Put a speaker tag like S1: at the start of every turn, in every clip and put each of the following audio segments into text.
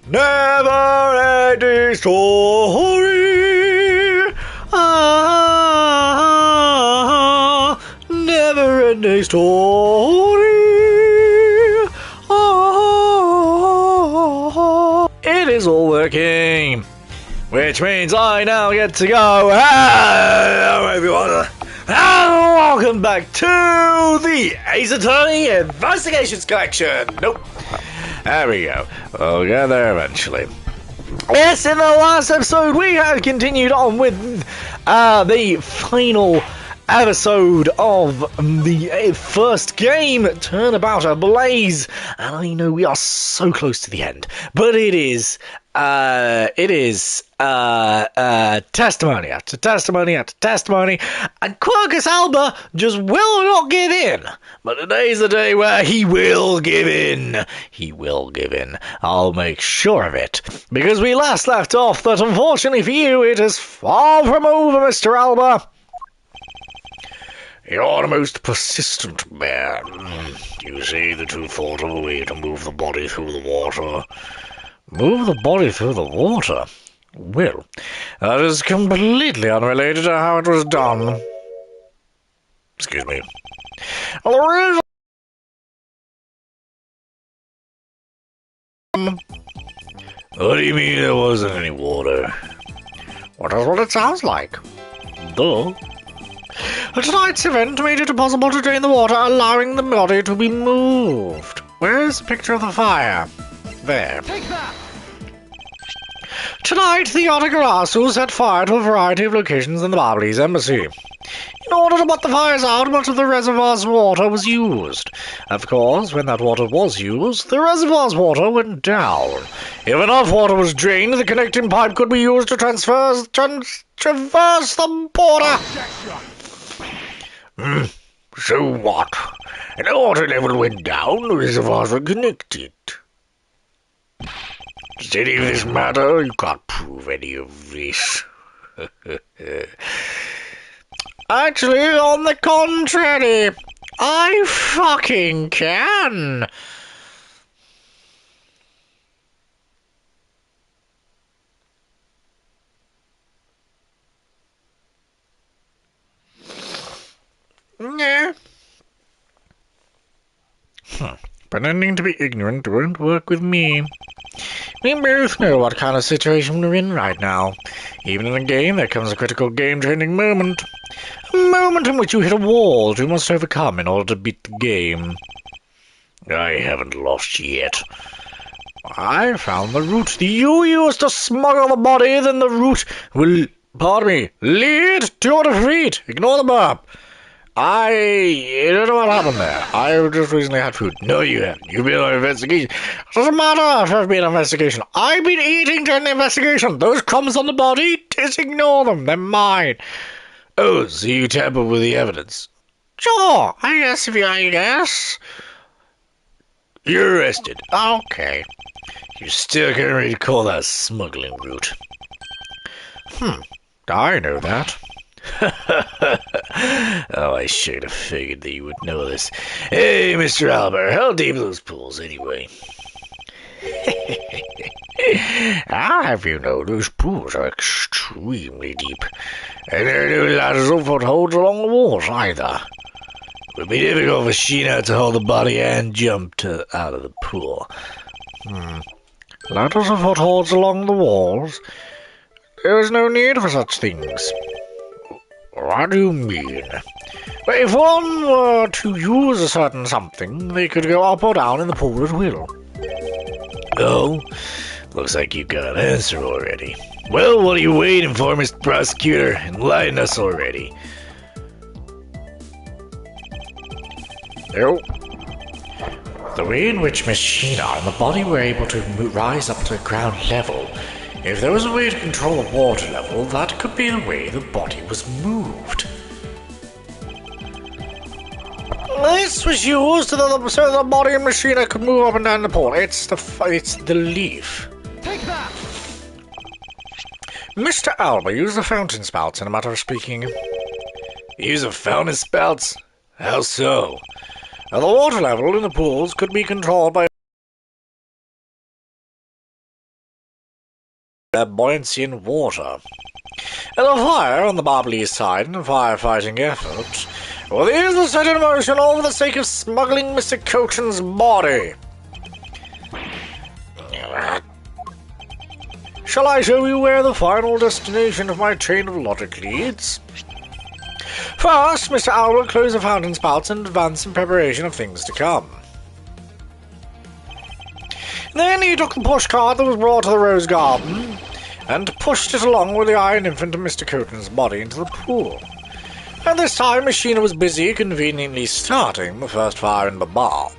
S1: Never-ending story. Never-ending story. It is all working, which means I now get to go. Hello, everyone, and welcome back to the Ace Attorney Investigations Collection. Nope. There we go. We'll get there eventually. Yes, in the last episode we had continued on with the final episode of the first game, Turnabout Ablaze, and I know we are so close to the end, but it is testimony after testimony after testimony, and Quercus Alba just will not give in. But today's the day where he will give in. He will give in. I'll make sure of it. Because we last left off that, unfortunately for you, it is far from over, Mr. Alba. You're the most persistent man. You say that you thought of a way to move the body through the water. Move the body through the water? Well, that is completely unrelated to how it was done. Excuse me. Well, the reason... What do you mean there wasn't any water? Well, that's what it sounds like. Duh. Tonight's event made it impossible to drain the water, allowing the body to be moved. Where's the picture of the fire? There. Take that! Tonight, the Otagarasu set fire to a variety of locations in the Barbalese embassy. In order to put the fires out, much of the reservoir's water was used. Of course, when that water was used, the reservoir's water went down. If enough water was drained, the connecting pipe could be used to traverse the border. So what? And the water level went down, the reservoirs were connected. Does any of this matter? You can't prove any of this. Actually, on the contrary, I fucking can. Yeah. Pretending to be ignorant won't work with me. We both know what kind of situation we're in right now. Even in a game, there comes a critical game-changing moment. A moment in which you hit a wall you must overcome in order to beat the game. I haven't lost yet. I found the route you used to smuggle the body, then the route will, lead to your defeat. Ignore the burp. I don't know what happened there. I just recently had food. No, you haven't. You've been on an investigation. It doesn't matter if I've been on an investigation. I've been eating during the investigation. Those crumbs on the body, just ignore them. They're mine. Oh, so you tampered with the evidence? Sure, I guess. You're arrested. Okay. You still can't really call that smuggling route. I know that. Oh, I should have figured that you would know this. Hey, Mr. Albert, how deep are those pools anyway? I'll have you know, those pools are extremely deep, and there are no ladders or footholds along the walls either. It would be difficult for Sheena to hold the body and jump out of the pool. Ladders or footholds along the walls? There is no need for such things. What do you mean? Well, if one were to use a certain something, they could go up or down in the pool at will. Oh, looks like you've got an answer already. Well, what are you waiting for, Mr. Prosecutor? Enlighten us already. Oh. The way in which Miss Sheena and the body were able to rise up to ground level. If there was a way to control the water level, that could be the way the body was moved. This was used so the body and Machina could move up and down the pool. It's the leaf.
S2: Take that!
S1: Mr. Alba, use the fountain spouts in a matter of speaking. Use the fountain spouts? How so? And the water level in the pools could be controlled by buoyancy in water. And the fire on the Barbley side and the firefighting effort, well, these were set in motion all for the sake of smuggling Mr. Cochin's body. Shall I show you where the final destination of my chain of logic leads? First, Mr. Albert closed the fountain spouts and advanced in preparation of things to come. Then he took the pushcart that was brought to the rose garden and pushed it along with the iron infant of Mr. Cochin's body into the pool. And this time, Machina was busy conveniently starting the first fire in Babar.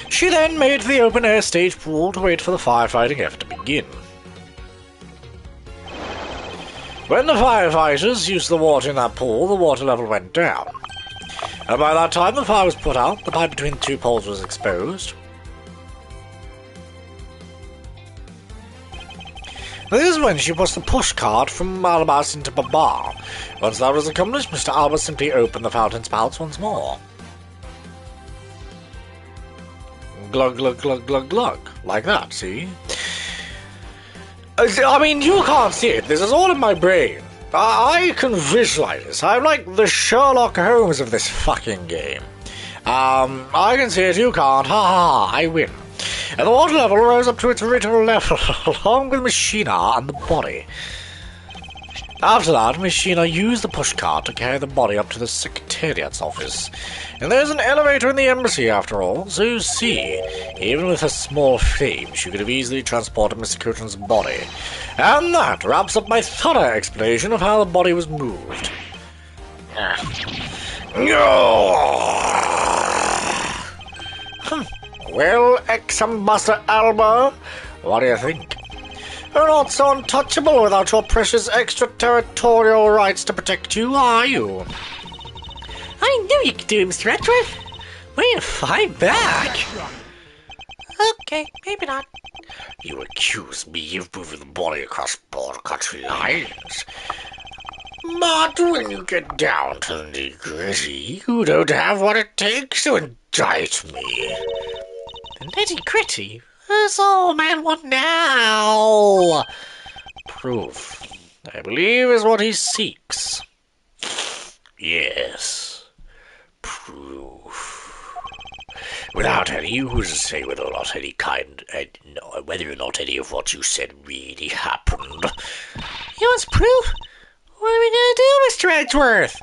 S1: She then made for the open-air stage pool to wait for the firefighting effort to begin. When the firefighters used the water in that pool, the water level went down. And by that time the fire was put out, the pipe between the two poles was exposed. This is when she pushed the pushcart from Alabas into Babar. Once that was accomplished, Mr. Albert simply opened the fountain spouts once more. Glug, glug, glug, glug, glug. Like that, see? I mean, you can't see it. This is all in my brain. I can visualize this. I'm like the Sherlock Holmes of this fucking game. I can see it, you can't. Ha ha, I win. And the water level rose up to its original level, along with Machina and the body. After that, Machina used the pushcart to carry the body up to the Secretariat's office. And there's an elevator in the embassy, after all, so you see, even with a small frame, she could have easily transported Mr. Cochin's body. And that wraps up my thorough explanation of how the body was moved. Well, ex-Ambassador Alba, what do you think? You're not so untouchable without your precious extraterritorial rights to protect you, are you? I knew you could do it, Mr. Edgeworth. Way to fight back. Okay, maybe not. You accuse me of moving the body across border country lines. But when you get down to the nitty-gritty, you don't have what it takes to indict me. The nitty-gritty? That's all man want now. Proof, I believe, is what he seeks. Yes, proof. Without any, who's to say whether or not any whether or not any of what you said really happened? You want proof? What are we gonna do, Mr. Edgeworth?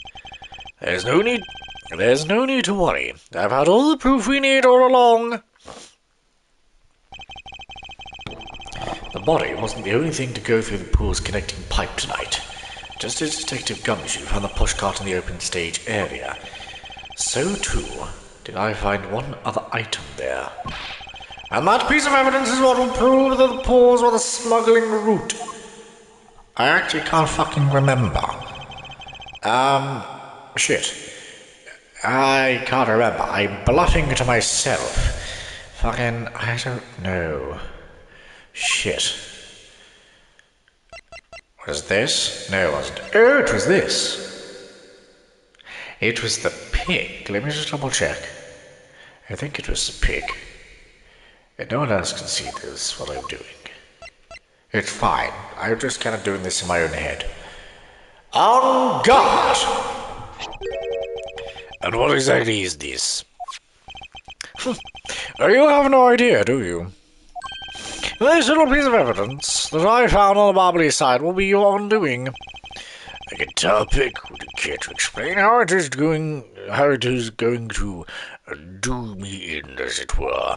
S1: There's no need to worry. I've had all the proof we need all along. The body wasn't the only thing to go through the pool's connecting pipe tonight. Just as Detective Gumshoe found the pushcart in the open stage area, so too did I find one other item there. And that piece of evidence is what will prove that the pools were the smuggling route. I actually can't fucking remember. Shit. I can't remember. I'm bluffing to myself. Fucking, I don't know. Shit. Was this? No, it wasn't. Oh, it was this. It was the pig. Let me just double check. I think it was the pig. And no one else can see this, what I'm doing. It's fine. I'm just kind of doing this in my own head. On guard! And what exactly is this? You have no idea, do you? This little piece of evidence that I found on the Barbary side will be your undoing. A guitar pick would care to explain how it is going to do me in, as it were.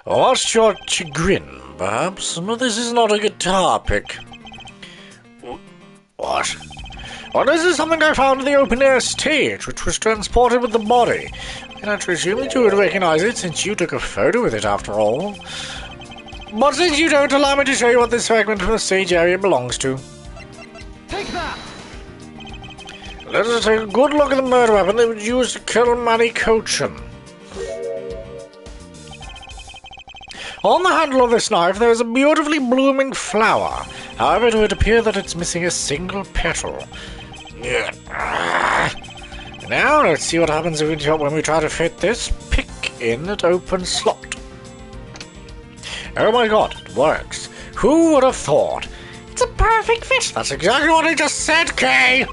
S1: What's your chagrin, perhaps? But this is not a guitar pick. What? Well, this is something I found in the open-air stage, which was transported with the body. And I presume that you would recognize it, since you took a photo with it, after all. But since you don't, allow me to show you what this fragment from the stage area belongs to.
S2: Take that!
S1: Let us take a good look at the murder weapon that was used to kill Manny Cochin. On the handle of this knife there is a beautifully blooming flower. However, it would appear that it's missing a single petal. Now, let's see what happens when we try to fit this pick in that open slot. Oh my god, it works. Who would have thought? It's a perfect fit. That's exactly what I just said, Kay.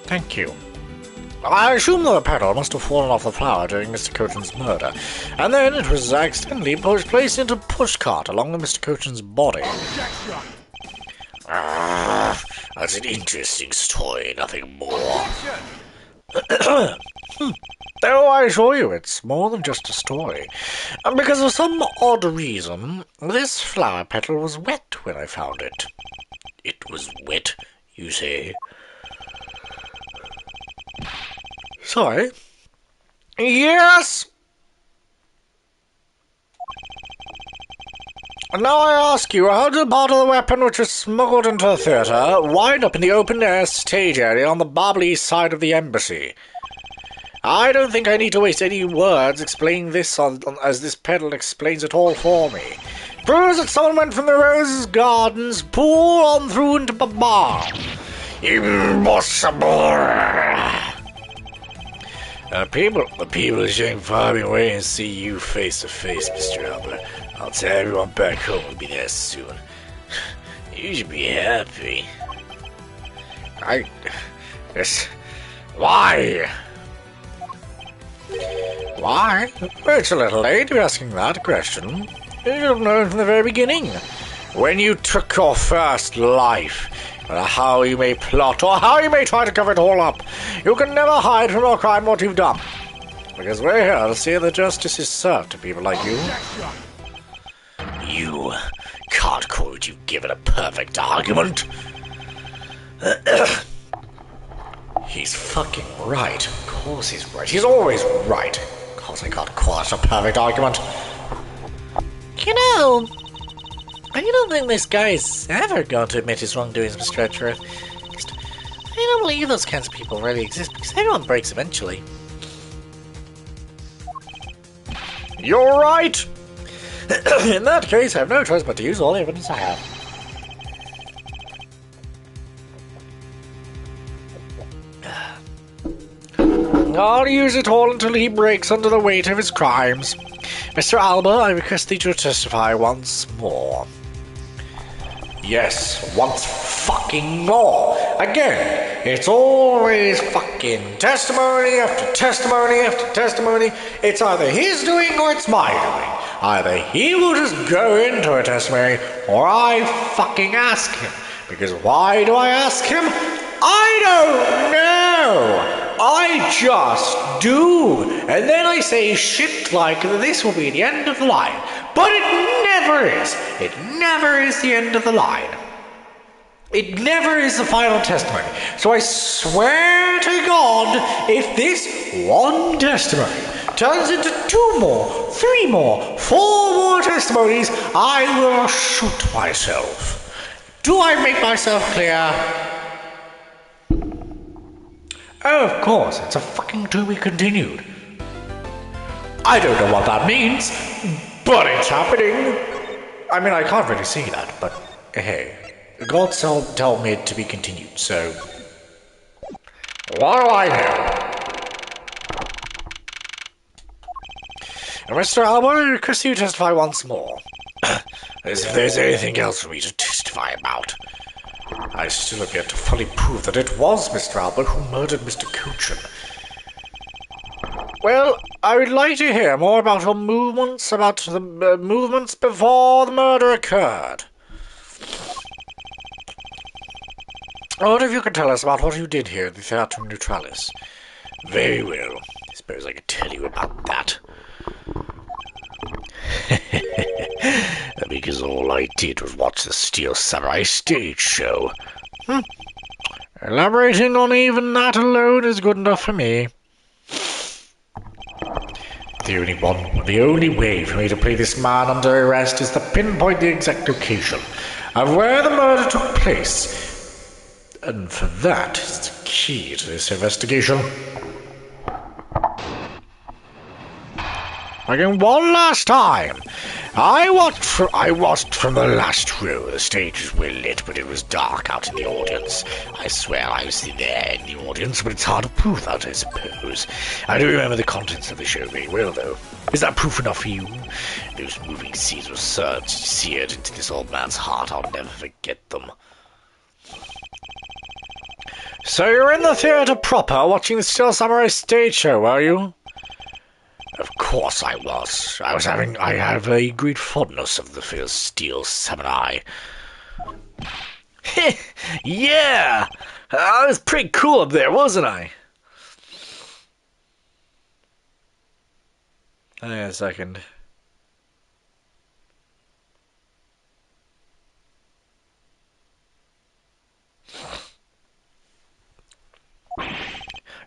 S1: Thank you. I assume the petal must have fallen off the flower during Mr. Cochin's murder, and then it was accidentally placed into a pushcart along with Mr. Cochin's body. That's an interesting story, nothing more. Though I assure you, it's more than just a story. Because of some odd reason, this flower petal was wet when I found it. It was wet, you say? Sorry? Yes! Now I ask you, how did part of the weapon which was smuggled into the theatre wind up in the open-air stage area on the Barbary side of the embassy? I don't think I need to waste any words explaining this as this petal explains it all for me. Proves that someone went from the Roses Gardens pool on through into the bar. Impossible! The people shouldn't far away and see you face to face, Mr. Albert. I'll tell everyone back home we'll be there soon. You should be happy. Why? Why? It's a little late to be asking that question. You should have known from the very beginning. When you took your first life, no matter how you may plot or how you may try to cover it all up, you can never hide from your crime what you've done. Because we're here to see that justice is served to people like you. You can't call what you've given a perfect argument. He's fucking right. Of course he's right. He's always right. Of course I can't call it a perfect argument. You know, I don't think this guy's ever going to admit his wrongdoings, Mr. Edgeworth. I don't believe those kinds of people really exist, because everyone breaks eventually. You're right! In that case, I have no choice but to use all the evidence I have. I'll use it all until he breaks under the weight of his crimes. Mr. Alba, I request thee to testify once more. Yes, once fucking more. Again, it's always fucking testimony after testimony after testimony. It's either his doing or it's my doing. Either he will just go into a testimony or I fucking ask him. Because why do I ask him? I don't know. I just do. And then I say shit like this will be the end of the line. But it never is. It never is the end of the line. It never is the final testimony. So I swear to God, if this one testimony turns into 2 more, 3 more, 4 more testimonies, I will shoot myself. Do I make myself clear? Oh, of course, it's a fucking to be continued. I don't know what that means, but it's happening. I mean, I can't really see that, but hey, God told me to be continued, so what do I know? Mr. Alba, I request you testify once more. As if there's anything else for me to testify about. I still have yet to fully prove that it was Mr. Albert who murdered Mr. Cochin. Well, I would like to hear more about your movements, about the movements before the murder occurred. What if you could tell us about what you did here at the Theatrum Neutralis? Very well. I suppose I could tell you about that. Because all I did was watch the Steel Samurai stage show. Elaborating on even that alone is good enough for me. The only way for me to play this man under arrest is to pinpoint the exact location of where the murder took place. And for that is the key to this investigation. Again, one last time. I watched from the last row. The stage was well lit, but it was dark out in the audience. I swear I was there in the audience, but it's hard to prove that, I suppose. I do remember the contents of the show very well, though. Is that proof enough for you? Those moving scenes were seared into this old man's heart. I'll never forget them. So you're in the theatre proper, watching the Steel Samurai stage show, were you? Of course I was. I have a great fondness of the first Steel Samurai. Yeah! I was pretty cool up there, wasn't I? Hang on a second.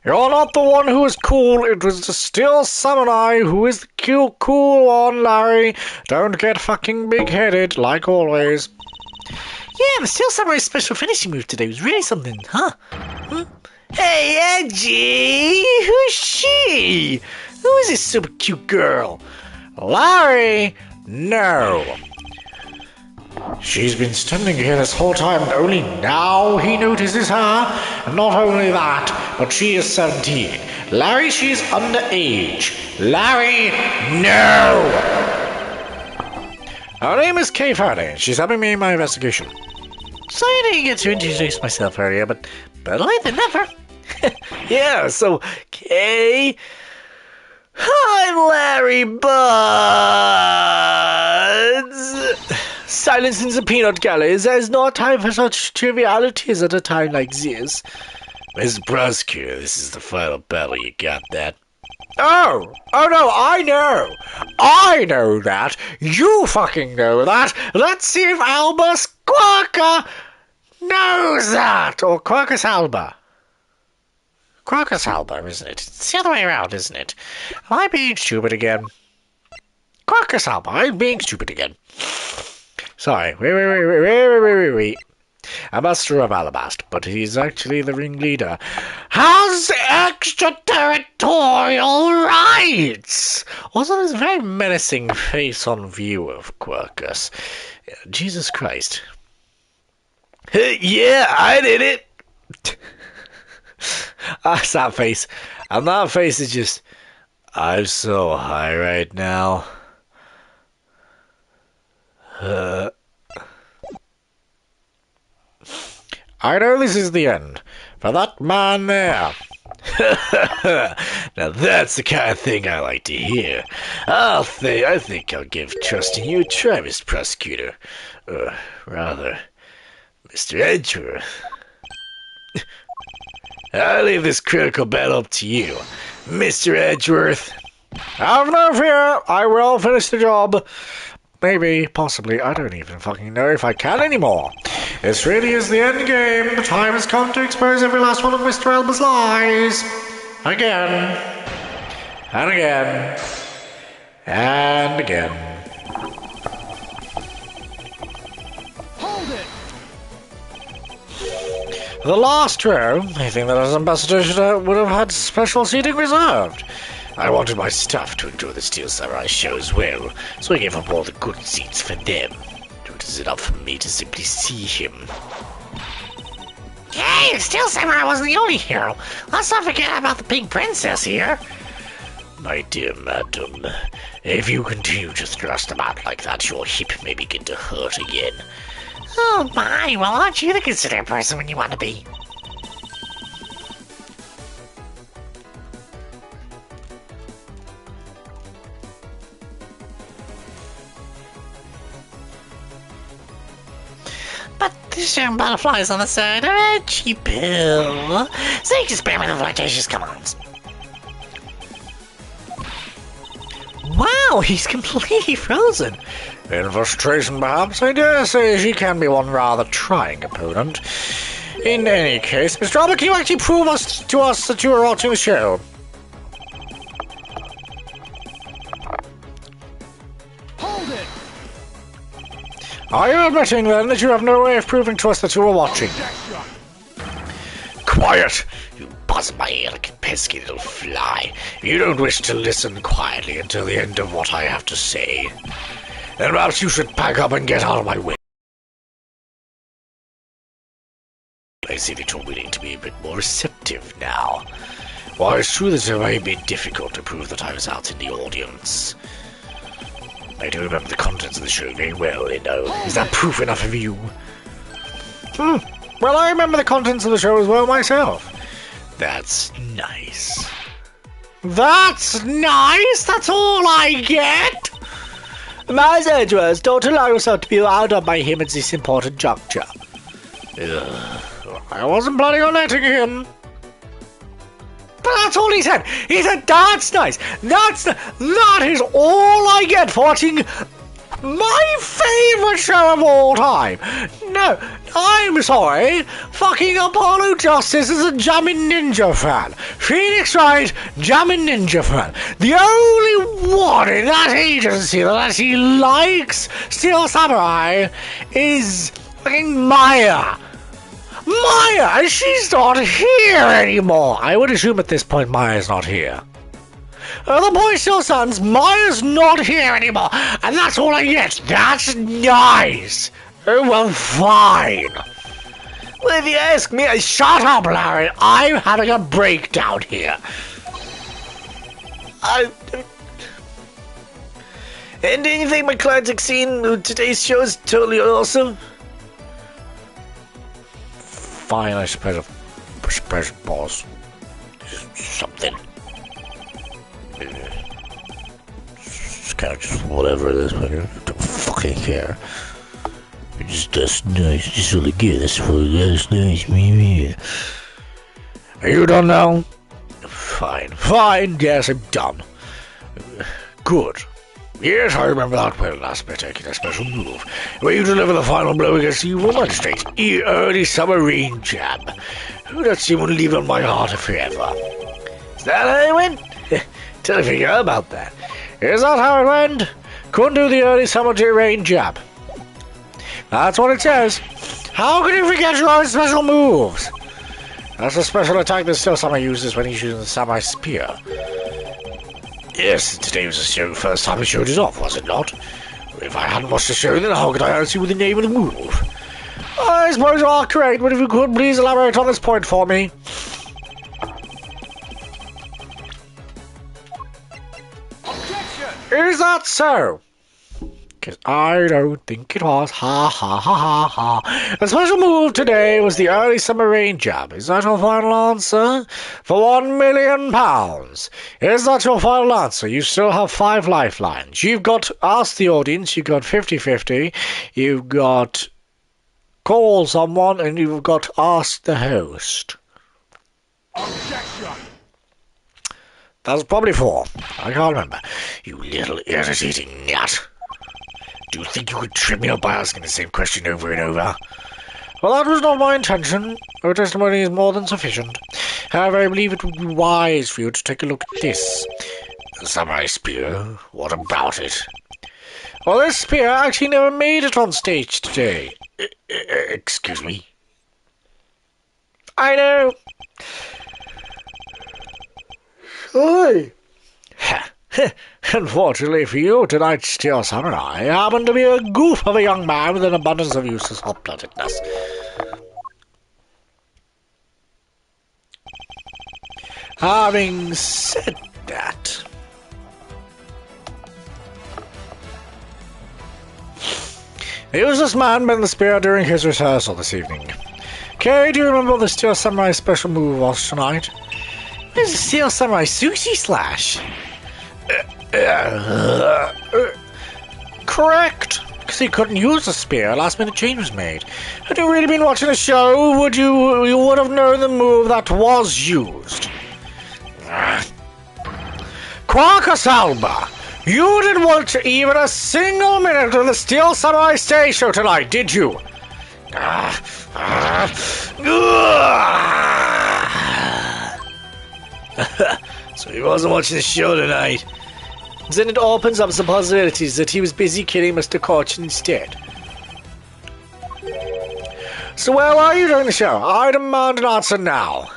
S1: You're not the one who was cool. It was the Steel Samurai who is the cool one, Larry. Don't get fucking big-headed, like always. Yeah, the Steel Samurai's special finishing move today was really something, huh? Hey, Edgy! Who's she? Who is this super cute girl? Larry! No. She's been standing here this whole time, and only now he notices her. And not only that, but she is 17. Larry, she's underage. Larry, no! Her name is Kay Faraday, and she's helping me in my investigation. So I didn't get to introduce myself earlier, but better late than never. Yeah, so, Kay... I'm Larry Buds! Silence in the peanut galleys. There's no time for such trivialities at a time like this. Mr. Prosecutor, this is the final battle. You got that? Oh no, I know. I know that. You fucking know that. Let's see if Albus Quacker knows that. Or Quackus Alba. Quackus Alba, isn't it? It's the other way around, isn't it? Am I being stupid again? Quackus Alba, I'm being stupid again. Sorry, wait. A master of Alabast, but he's actually the ringleader. Has extraterritorial rights! Also, his very menacing face on view of Quercus. Jesus Christ. Yeah, I did it! That's that face. And that face is just... I'm so high right now. I know this is the end. For that man there. Now that's the kind of thing I like to hear. I think I'll give trusting you a try, Mr. Prosecutor. Rather, Mr. Edgeworth. I'll leave this critical battle up to you, Mr. Edgeworth. Have no fear, I will finish the job. Maybe, possibly, I don't even fucking know if I can anymore. This really is the end game. The time has come to expose every last one of Mr. Elba's lies. Again. And again. And again.
S2: Hold it!
S1: The last row, I think that as ambassador would have had special seating reserved. I wanted my staff to enjoy the Steel Samurai show as well, so I gave up all the good seats for them. It is enough for me to simply see him. Hey, the Steel Samurai wasn't the only hero. Let's not forget about the pink princess here. My dear madam, if you continue to thrust them out like that, your hip may begin to hurt again. Oh my, well aren't you the considerate person when you want to be? But there's showing butterflies on the side of a cheap pill. So you can spare me the flirtatious commands. Wow, he's completely frozen. In frustration, perhaps, I dare say she can be one rather trying opponent. In any case, Mr. Albert, can you actually prove to us that you were watching the show?
S2: Hold it!
S1: Are you admitting, then, that you have no way of proving to us that you were watching?
S2: Objection!
S1: Quiet, you buzz my ear like a pesky little fly. You don't wish to listen quietly until the end of what I have to say. Then perhaps you should pack up and get out of my way. I see that you're willing to be a bit more receptive now. While it's true that it may be difficult to prove that I was out in the audience, I do remember the contents of the show very well, you know. Is that proof enough of you? Well, I remember the contents of the show as well myself. That's nice. That's nice? That's all I get? My message was, don't allow yourself to be out on by him at this important juncture. I wasn't planning on letting him. But that's all he said. He said, that's nice. That is all I get for watching my favourite show of all time. No, I'm sorry. Fucking Apollo Justice is a Jammin' Ninja fan. Phoenix Wright, Jammin' Ninja fan. The only one in that agency that actually likes Steel Samurai is fucking Maya. Maya, and she's not here anymore. I would assume at this point Maya's not here. The point still stands, Maya's not here anymore, and that's all I get. That's nice. Oh, well, fine. Well, if you ask me, shut up, Larry. I'm having a breakdown here. And do you think my classic scene of today's show is totally awesome? Fine, I suppose pause. Something. It's kind of just whatever it is, but I don't fucking care. That's nice, just really good. That's nice, maybe. Are you done now? Fine, yes, I'm done. Good. Yes, I remember that well last spectacular special move, where you deliver the final blow against the evil magistrate, the early summer rain jab. Oh, that scene will leave on my heart forever. Is that how it went? Tell me about that. Is that how it went? Couldn't do the early summer rain jab. That's what it says. How can you forget your own special moves? That's a special attack that Steel Samurai uses when he's using the Samurai Spear. Yes, today was the first time we showed it off, was it not? If I hadn't watched the show, then how could I answer you with the name of the move? I suppose you are correct, but if you could please elaborate on this point for me.
S2: Objection!
S1: Is that so? Because I don't think it was. Ha ha ha ha ha. The special move today was the early summer rain jab. Is that your final answer? For £1 million. Is that your final answer? You still have 5 lifelines. You've got ask the audience, you've got 50-50, you've got call someone, and you've got ask the host.
S2: Objection!
S1: That's probably 4. I can't remember. You little irritating nut. Do you think you could trip me up by asking the same question over and over? Well, that was not my intention. Your testimony is more than sufficient. However, I believe it would be wise for you to take a look at this. The Samurai Spear? What about it? Well, this spear actually never made it on stage today. Excuse me? I know. Oi! Unfortunately for you, tonight's Steel Samurai happened to be a goof of a young man with an abundance of useless hot-bloodedness. Having said that, the useless man bent the spear during his rehearsal this evening. Kay, do you remember what the Steel Samurai special move was tonight? It was a Steel Samurai Sushi Slash. Correct, because he couldn't use the spear. Last minute change was made. Had you really been watching the show, you would have known the move that was used. Quackasalba, you didn't watch even a single minute of the Steel Samurai stage show tonight, did you? So he wasn't watching the show tonight. Then it opens up the possibilities that he was busy killing Mr. Corchin instead. So where were you during the show? I demand an answer now.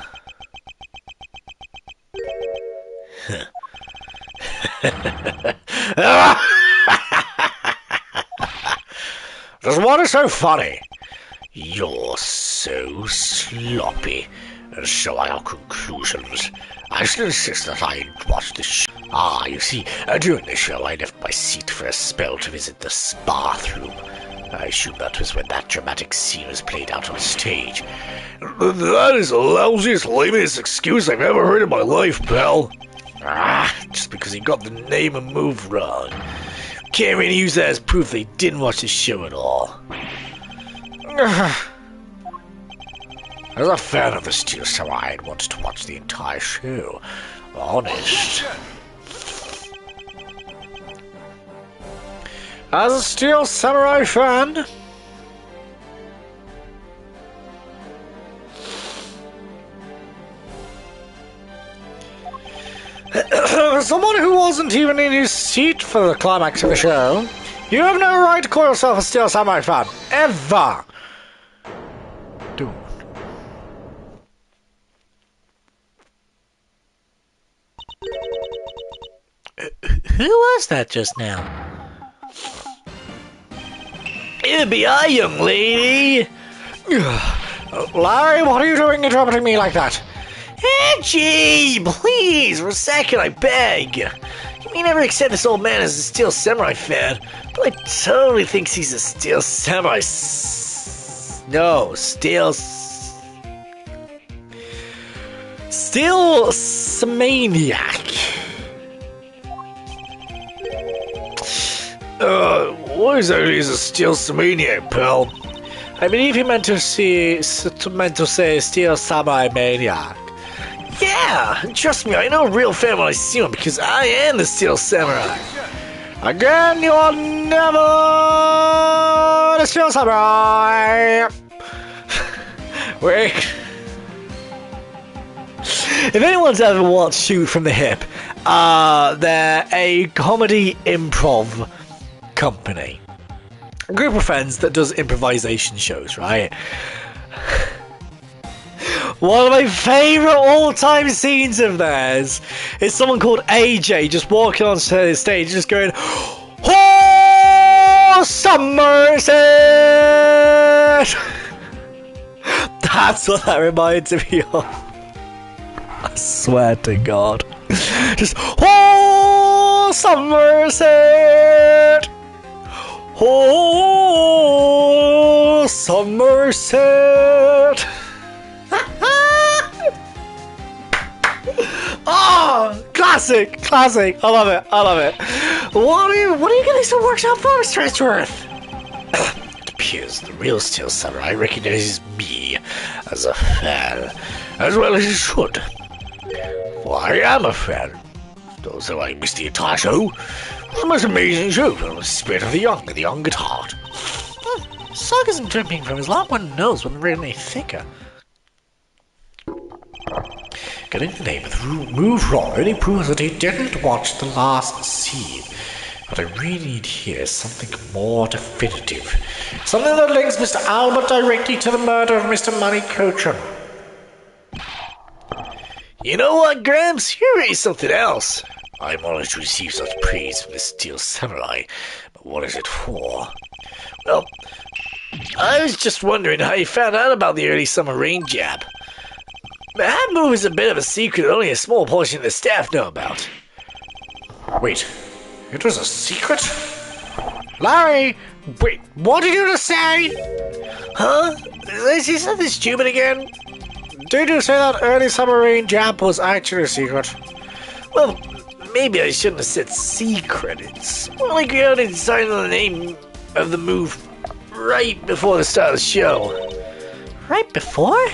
S1: Just what is so funny? You're so sloppy, and so are your conclusions. I should insist that I watch the show. Ah, you see, during the show I left my seat for a spell to visit the bathroom. I assume that was when that dramatic scene was played out on stage. That is the lousiest, lamest excuse I've ever heard in my life, pal. Ah, just because he got the name and move wrong. Can't really use that as proof they didn't watch the show at all. As a fan of the Steel Samurai, I'd wanted to watch the entire show. Honest. As a Steel Samurai fan, someone who wasn't even in his seat for the climax of the show, you have no right to call yourself a Steel Samurai fan. Ever. Dude. Who was that just now? It'd be I, young lady. Larry, what are you doing interrupting me like that? Hey, gee, please, for a second, I beg. You may never accept this old man as a Steel Samurai fan, but I totally thinks he's a Steel Samurai. No, Steel Samaniac. What exactly is a Steel Samaniac, pal? I believe he meant to say Steel Samurai Maniac. Yeah, trust me, I know a real fan when I see one because I am the Steel Samurai. Again, you are never the Steel Samurai. Wait. If anyone's ever watched Shoot from the Hip, they're a comedy improv company. A group of friends that does improvisation shows, right? One of my favourite all-time scenes of theirs is someone called AJ just walking on stage just going, "Oh, Somerset!" That's what that reminds me of. I swear to God. Just, "Oh, Somerset! Oh, Somerset!" Oh, classic! I love it. What are you getting some workshop for, Mr. Edgeworth? It appears the real Steel Samurai recognizes me as a fan, as well as he should. Well, I am a fan. Although I missed the entire show. It was the most amazing show from the spirit of the young and the young at heart. Sagas and dripping from his long one knows when really thicker. Getting the name of the move wrong only proves that he didn't watch the last scene. What I really need here is something more definitive. Something that links Mr. Albert directly to the murder of Mr. Money Cochran. You know what, Gramps? Here is something else. I'm honored to receive such praise from the Steel Samurai, but what is it for? Well, I was just wondering how you found out about the early summer rain jab. That move is a bit of a secret only a small portion of the staff know about. Wait, it was a secret? Larry, wait, what did you just say? Huh? Did I say something stupid again? Did you say that early summer rain jab was actually a secret? Well, maybe I shouldn't have said secret. It's more like we only decided on the name of the move right before the start of the show. Right before?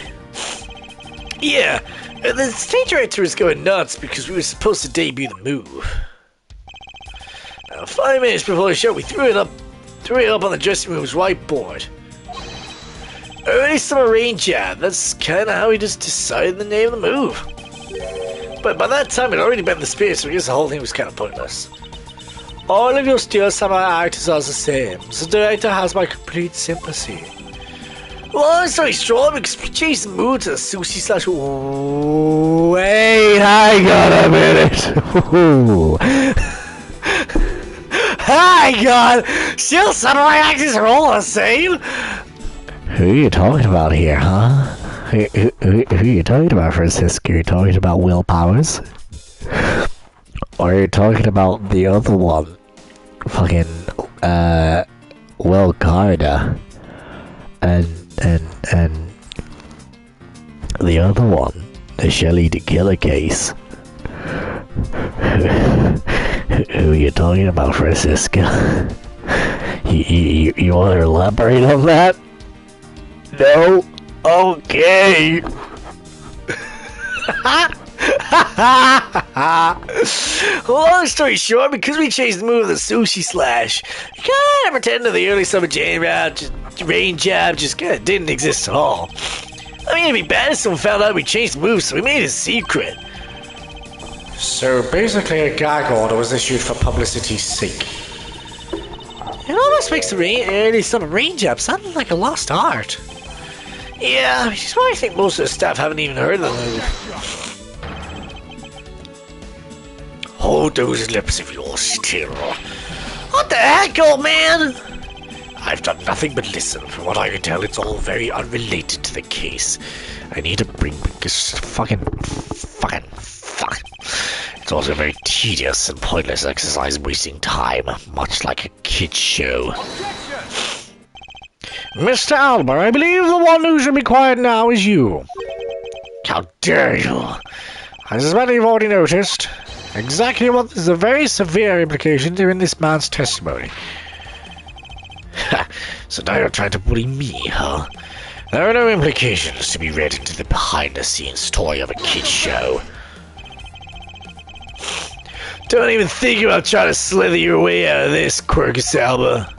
S1: Yeah, the stage director is going nuts because we were supposed to debut the move. Now, 5 minutes before the show, we threw it up on the dressing room's whiteboard. Early summer rain jab, that's kind of how we just decided the name of the move. But by that time, it had already been the spirit, so I guess the whole thing was kind of pointless. All of your Steel Samurai actors are the same, so the director has my complete sympathy. Well, I'm sorry, Straw, because we changed the mood to the sushi slash. Wait, I got a minute. Hang on! Still, some of my actors are all the same! Who are you talking about here, huh? Who are you talking about, Francisco? Are you talking about Will Powers? Or are you talking about the other one? Fucking, Will Carter. And the other one, the Shelley the Killer case. Who are you talking about, Francisco? You want to elaborate on that? No? Okay. Long story short, because we changed the move of the sushi slash, you kind of pretend that the early summer rain jab just kind of didn't exist at all. I mean, it'd be bad if someone found out we changed the move, so we made it a secret. So basically a gag order was issued for publicity's sake. It almost makes the early summer rain jab sound like a lost art. Yeah, which is why I think most of the staff haven't even heard of the move. Hold those lips if you're still. What the heck, old man? I've done nothing but listen. From what I can tell, it's all very unrelated to the case. I need to bring this fuck. It's also a very tedious and pointless exercise wasting time, much like a kid's show. Mr. Alba, I believe the one who should be quiet now is you. How dare you? I suspect you've already noticed exactly what is the very severe implications are in this man's testimony. So now you're trying to bully me, huh? There are no implications to be read into the behind-the-scenes story of a kid's show. Don't even think about trying to slither your way out of this, Quercus Alba.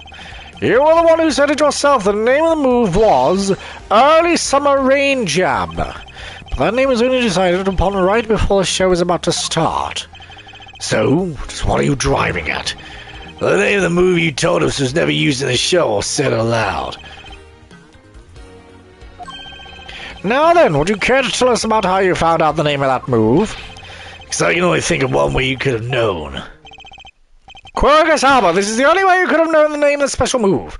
S1: You were the one who said it yourself. The name of the move was Early Summer Rain Jab. But that name was only decided upon right before the show was about to start. So, just what are you driving at? The name of the move you told us was never used in the show or said aloud. Now then, would you care to tell us about how you found out the name of that move? Because I can only think of one way you could have known. Quercus Alba, this is the only way you could have known the name of the special move.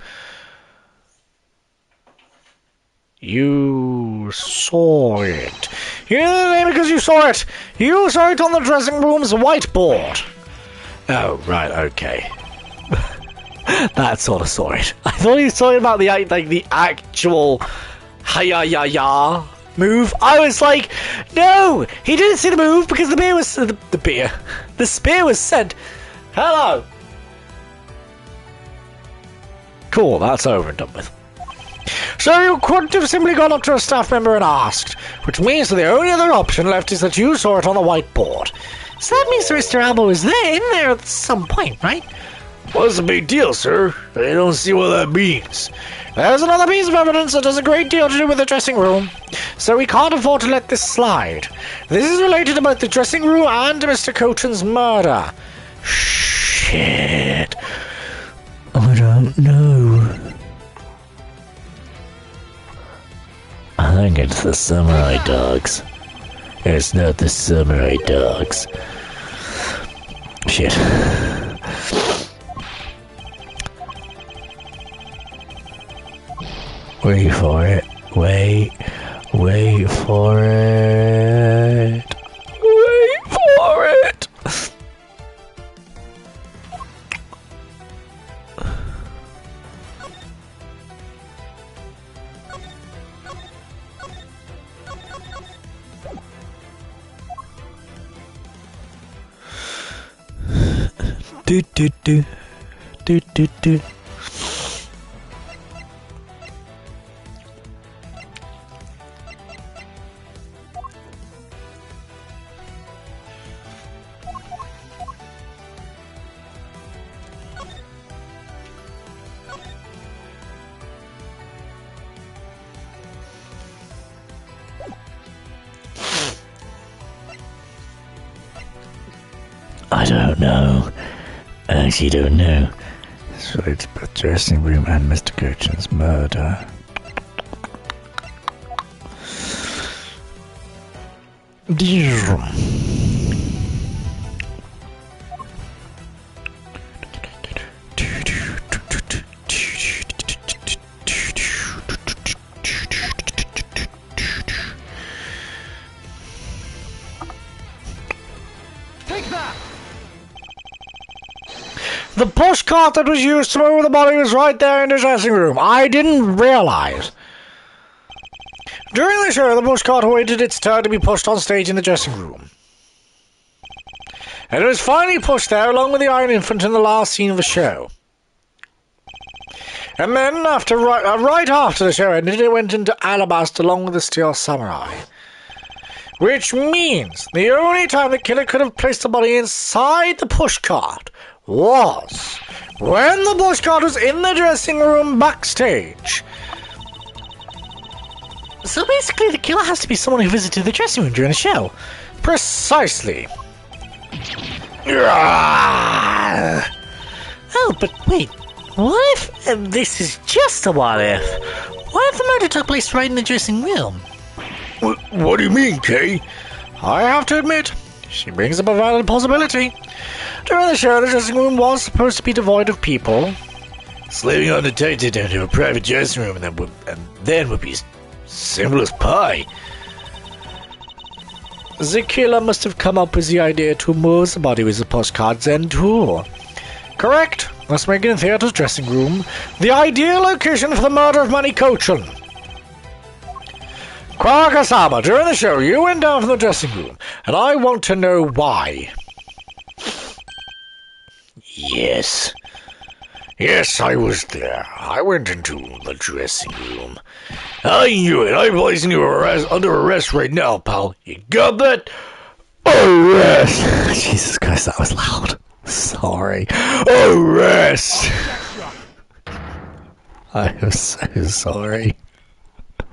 S1: You saw it. You knew the name because you saw it. You saw it on the dressing room's whiteboard. Oh, right, okay. That sort of saw it. I thought he was talking about the actual hi-ya-ya-ya move. I was like, no, he didn't see the move because the spear was sent. Hello. Cool, that's over and done with. So you couldn't have simply gone up to a staff member and asked, which means that the only other option left is that you saw it on the whiteboard. So that means Mr. Alba was in there at some point, right? What's the big deal, sir? I don't see what that means. There's another piece of evidence that has a great deal to do with the dressing room, so we can't afford to let this slide. This is related to both the dressing room and to Mr. Cochran's murder. Shit. I don't know. I think it's the samurai dogs. It's not the samurai dogs. Shit. Wait for it. Wait for it. Wait for it. Do do do do do do. I don't know. I actually don't know. So it's the dressing room and Mr. Cochran's murder. The pushcart that was used to move the body was right there in the dressing room. I didn't realize. During the show, the pushcart awaited its turn to be pushed on stage in the dressing room. And it was finally pushed there along with the Iron Infant in the last scene of the show. And then, right after the show ended, it went into Alabaster along with the Steel Samurai. Which means the only time the killer could have placed the body inside the pushcart was when the pushcart was in the dressing room backstage. So basically the killer has to be someone who visited the dressing room during the show. Precisely. Oh, but wait. What if this is just a what if? What if the murder took place right in the dressing room? What do you mean, Kay? I have to admit, she brings up a valid possibility. During the show, the dressing room was supposed to be devoid of people. Slaving undetected into a private dressing room and then would be simple as pie. The killer must have come up with the idea to move the body with the postcards then too. Correct. Thus making the theatre's dressing room the ideal location for the murder of Manny Cochin. Kwakasama, during the show, you went down from the dressing room, and I want to know why. Yes. Yes, I was there. I went into the dressing room. I knew it. I'm placing you under arrest right now, pal. You got that? Arrest! Jesus Christ, that was loud. Sorry. Arrest! I am so sorry.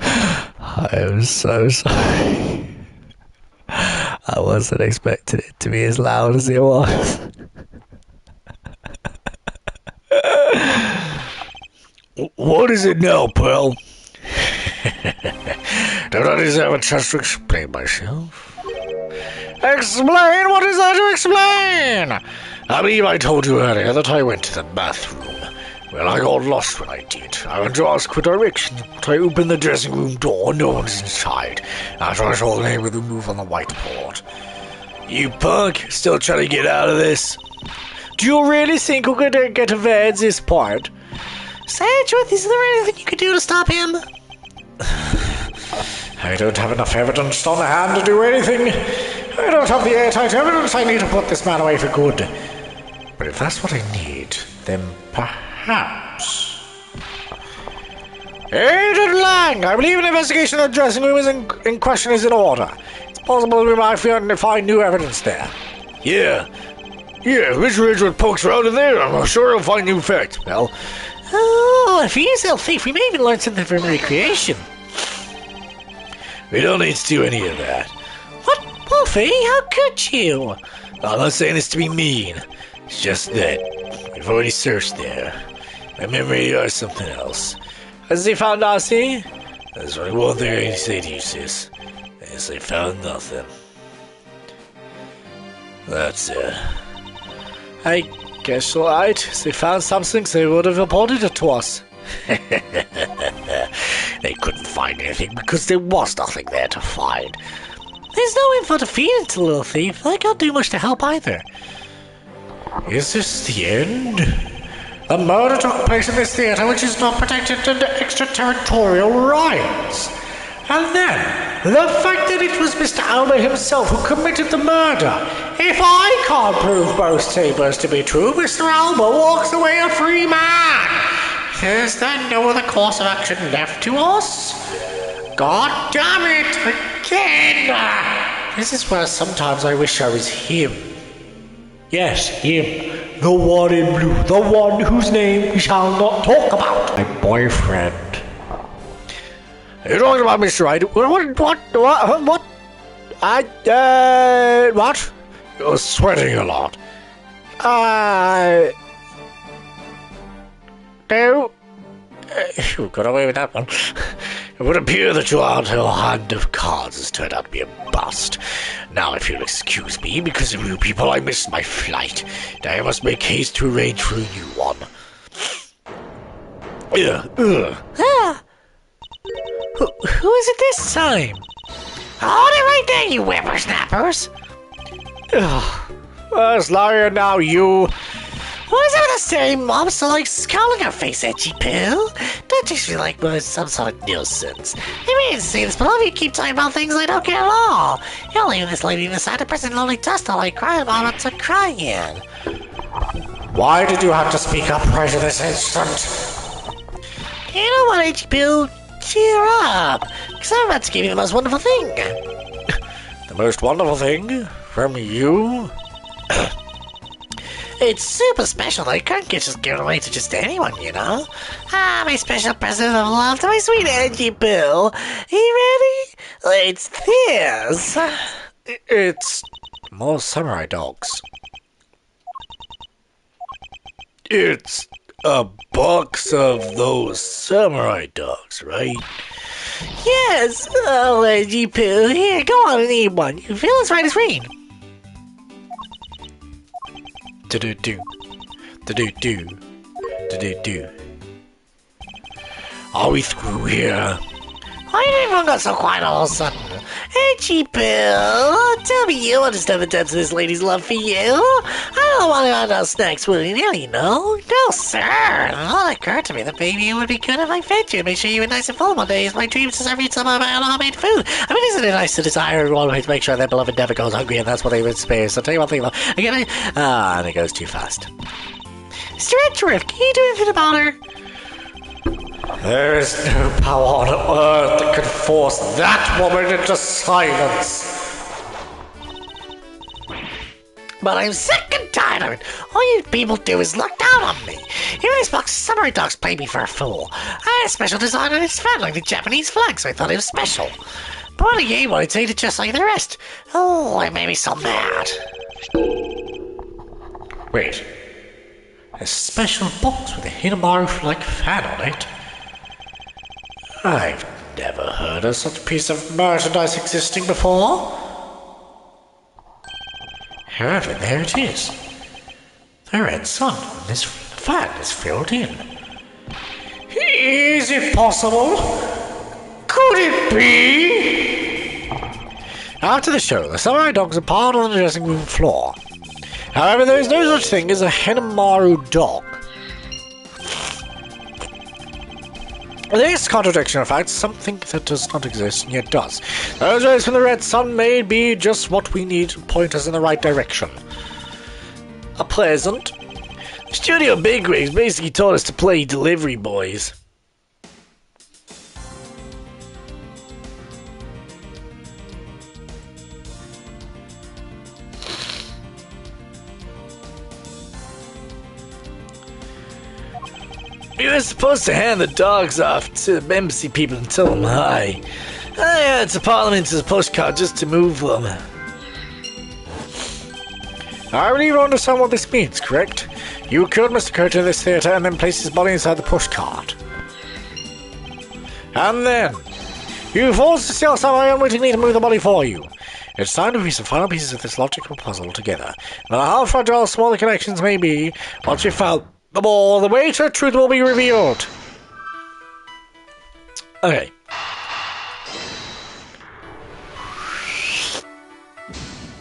S1: I am so sorry. I wasn't expecting it to be as loud as it was. What is it now, pal? Don't I deserve a chance to explain myself? Explain? What is there to explain? I believe I told you earlier that I went to the bathroom. Well, I got lost when I did. I went to ask for directions, but I opened the dressing room door. No one's inside. After I saw the name of the move on the whiteboard. You punk, still trying to get out of this? Do you really think we're gonna get away at this point? Say the truth, is there anything you could do to stop him? I don't have enough evidence on hand to do anything. I don't have the airtight evidence I need to put this man away for good. But if that's what I need, then perhaps... Agent Lang, I believe an investigation of the dressing room is in question is in order. It's possible we might find new evidence there. Yeah, Mr. Ridgewood pokes around in there, I'm sure he'll find new facts, pal. Oh, if he is a thief, we may even learn something from recreation. We don't need to do any of that. What, Wolfie? How could you? I'm not saying this to be mean. It's just that we've already searched there. My memory or something else. Has he found Darcy? There's only one thing I can say to you, sis. Is they found nothing. That's it. I guess all right. If they found something, they would have reported it to us. They couldn't find anything because there was nothing there to find. There's no info to feed into the little thief. They can't do much to help either. Is this the end? The murder took place in this theatre, which is not protected under extraterritorial rights. And then, the fact that it was Mr. Alba himself who committed the murder. If I can't prove both statements to be true, Mr. Alba walks away a free man. Is there no other course of action left to us? God damn it, again! This is where sometimes I wish I was him. Yes, him. The one in blue. The one whose name we shall not talk about. My boyfriend. You're talking about Mr. Right? What? What? You're sweating a lot. No. You got away with that one. It would appear that your hand of cards has turned out to be a bust. Now, if you'll excuse me, because of you people, I missed my flight. Now I must make haste to arrange for a new one. Who is it this time? Hold it right there, you whippersnappers! Where's Larry now, you? What is it with
S3: Monastery mom still likes scowling her face, Edgy Poo. Don't you feel like we're some sort of nuisance? I mean to say this, but all of you keep talking about things I don't get at all. You're leaving this lady beside a person lonely dust all like crying about to crying.
S1: Why did you have to speak up right at this instant?
S3: You know what, Edgy Poo? Cheer up, because I'm about to give you the most wonderful thing.
S1: The most wonderful thing? From you?
S3: It's super special, though. You can't get just given away to just anyone, you know? Ah, my special present of love to my sweet Edgy Poo. Are you ready? It's this.
S1: It's more samurai dogs. It's a box of those samurai dogs, right?
S3: Yes. Oh, Edgy Poo. Here, go on and eat one. You feel as right as rain.
S1: Do-do-do. Do-do-do. Do-do-do. Are we through here?
S3: Why did everyone go so quiet all of a sudden? Edgy Poo, tell me you understand the depth of this lady's love for you. I don't want to find out next willy-nilly, you know? No, sir. It all occurred to me that maybe it would be good if I fed you and make sure you were nice and full one day. It's my dream to serve you some of my own homemade food. I mean, isn't it nice to desire and always make sure their beloved never goes hungry, and that's what they would spare. So tell you one thing, again, and it goes too fast. Mr. Edgeworth, can you do anything about her?
S1: There is no power on earth that could force that woman into silence.
S3: But I'm sick and tired of it. All you people do is look down on me. Even this box of samurai dogs play me for a fool. I had a special design on its fan like the Japanese flag, so I thought it was special. But when I gave one, it ate it just like the rest. Oh, it made me so mad.
S1: Wait. A special box with a Hinamaru-like fan on it? I've never heard of such a piece of merchandise existing before. However, there it is. The red sun. This fan is filled in. Is it possible? Could it be? After the show, the samurai dogs are piled on the dressing room floor. However, there is no such thing as a Hinamaru dog. There is contradiction, in fact, something that does not exist and yet does. Those rays from the red sun may be just what we need to point us in the right direction. A present. The studio bigwigs basically told us to play delivery boys. We were supposed to hand the dogs off to the embassy people and tell them hi. I had to Parliament as a postcard just to move them. I really don't understand what this means, correct? You killed Mr. Curtin in this theatre and then placed his body inside the pushcart. And then, you forced the steal someone unwittingly to move the body for you. It's time to piece the final pieces of this logical puzzle together. No matter how fragile small the connections may be, once you've found the ball, the way to the truth will be revealed. Okay.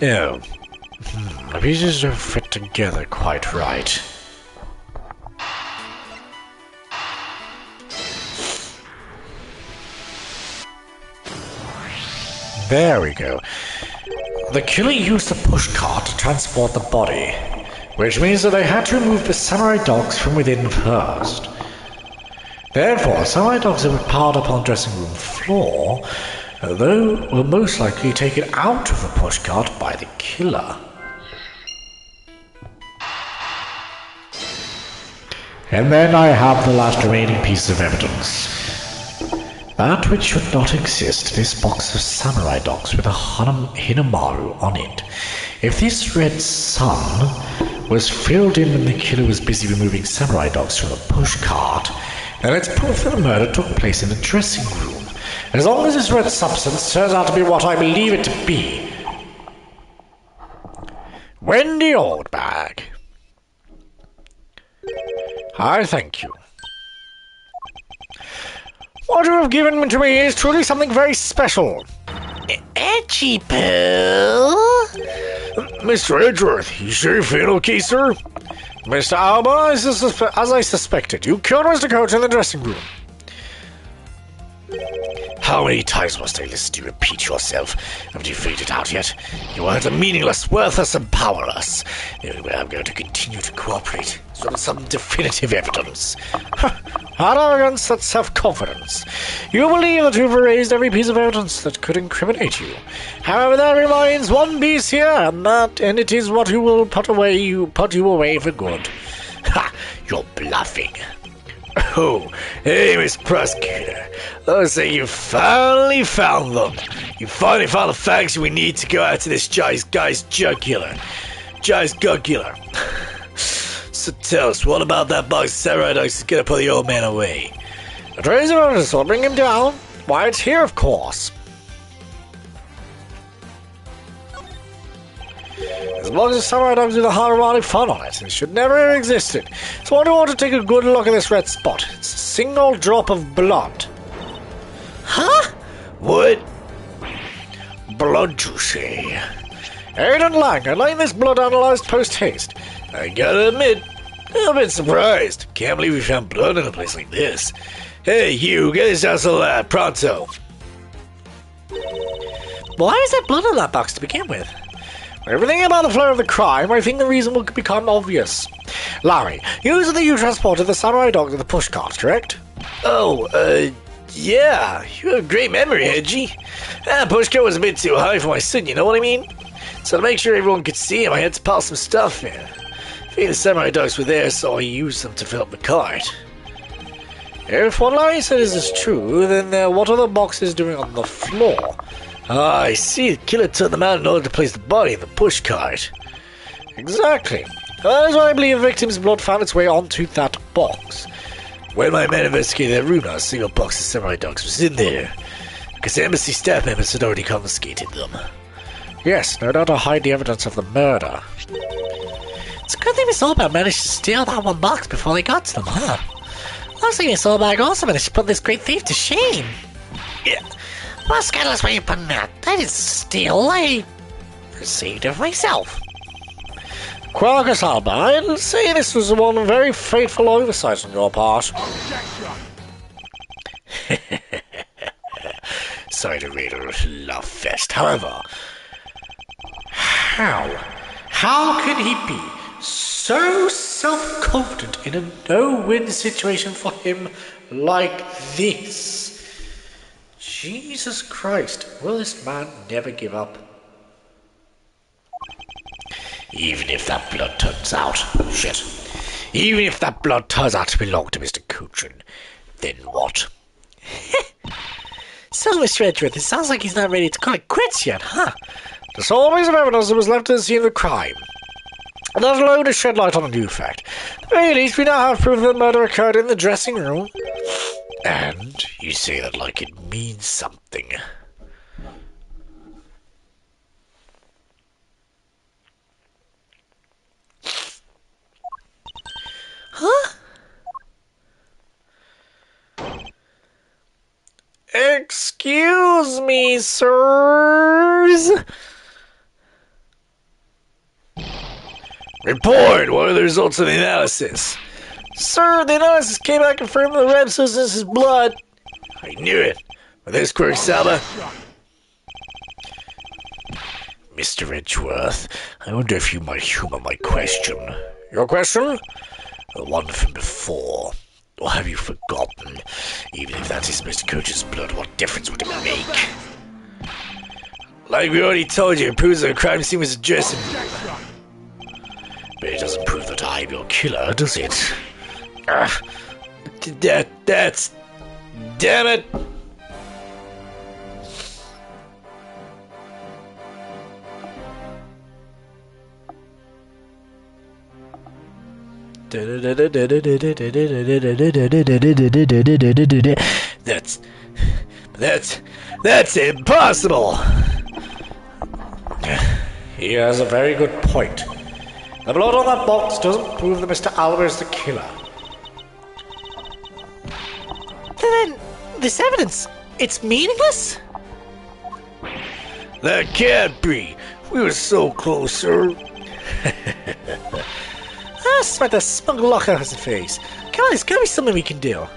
S1: Oh. The pieces don't fit together quite right. There we go. The killer used the pushcart to transport the body, which means that they had to remove the samurai dogs from within first. Therefore, samurai dogs that were piled up on the dressing room floor, though, were most likely taken out of the pushcart by the killer. And then I have the last remaining piece of evidence. That which should not exist, this box of samurai dogs with a Hinamaru on it. If this red sun was filled in when the killer was busy removing samurai dogs from the pushcart, then it's proof that the murder took place in the dressing room. As long as this red substance turns out to be what I believe it to be. Wendy Oldbag. I thank you. What you have given to me is truly something very special.
S3: Edgy Poo?
S1: Mr. Edgeworth, you sure you feel okay, sir? Mr. Alba, as I suspected, you killed Mr. Coach in the dressing room.
S3: How many times must I listen to you repeat yourself? Haven't you figured it out yet? You are meaningless, worthless, and powerless. The only way I'm going to continue to cooperate is with some definitive evidence.
S1: Not arrogance, that's self-confidence. You believe that you've raised every piece of evidence that could incriminate you. However, there remains one piece here, and it is what you will put you away for good.
S3: Ha! You're bluffing. Oh, hey, Miss Prosecutor. Looks like you finally found them. You finally found the facts we need to go after this guy's jugular. So tell us, what about that box of samurai dogs is gonna put the old man away?
S1: A razor orders will bring him down. Why, it's here, of course. As long as samurai dogs with a harmonic fun on it, it should never have existed. So I want to take a good look at this red spot. It's a single drop of blood.
S3: Huh? What?
S1: Blood, you say? Aiden Lang, I'd like this blood analyzed post-haste.
S3: I gotta admit, I'm a bit surprised. Can't believe we found blood in a place like this. Hey, you, get this out of the lab, pronto.
S1: Why is there blood in that box to begin with? Everything about the flow of the crime, I think the reason will become obvious. Larry, you said that you transported the samurai dog to the pushcart, correct?
S3: Yeah, you have a great memory, Hedgie. That pushcart was a bit too high for my son, you know what I mean? So to make sure everyone could see him, I had to pile some stuff in. I think the samurai dogs were there, so I used them to fill up the cart.
S1: If what Larry said is true, then what are the boxes doing on the floor?
S3: Ah, I see. The killer took them out in order to place the body in the pushcart.
S1: Exactly. That is why I believe the victim's blood found its way onto that box.
S3: When my men investigated that room, not a single box of samurai dogs was in there, because the embassy staff members had already confiscated them.
S1: Yes, no doubt to hide the evidence of the murder.
S3: It's a good thing Miss Allback managed to steal that one box before they got to them, huh? Looks like Miss Allback also managed to put this great thief to shame. Yeah. What scandalous way you putting that? I didn't steal, I received it myself.
S1: Quercus Alba, I'd say this was one very fateful oversight on your part.
S3: Sorry to raid a love fest, however.
S1: How can he be so self-confident in a no-win situation for him like this? Jesus Christ, will this man never give up?
S3: Even if that blood turns out... Even if that blood turns out to belong to Mr. Kuchin, then what?
S1: So, Mr. Edgeworth, it sounds like he's not ready to call it quits yet, huh? The sole piece of evidence that was left at the scene of the crime. That alone to shed light on a new fact. At the very least, we now have proof that the murder occurred in the dressing room.
S3: And you say that like it means something.
S1: Huh? Excuse me, sirs.
S3: Report! What are the results of the analysis?
S1: Sir, the analysis came back confirming the red substance is blood.
S3: I knew it. With this quirk, Saba. Mr. Edgeworth, I wonder if you might humor my question.
S1: Your question?
S3: The one from before. Or have you forgotten? Even if that is Mr. Coach's blood, what difference would it make? Like we already told you, it proves that the crime scene was a dressing room. But it doesn't prove that I'm your killer, does it? That's... Damn it! That's impossible!
S1: He has a very good point. The blood on that box doesn't prove that Mr. Alba is the killer.
S3: Then, this evidence, it's meaningless? That can't be. We were so close, sir. must smack that smug look out of his face. Come on, there's gotta be something we can do.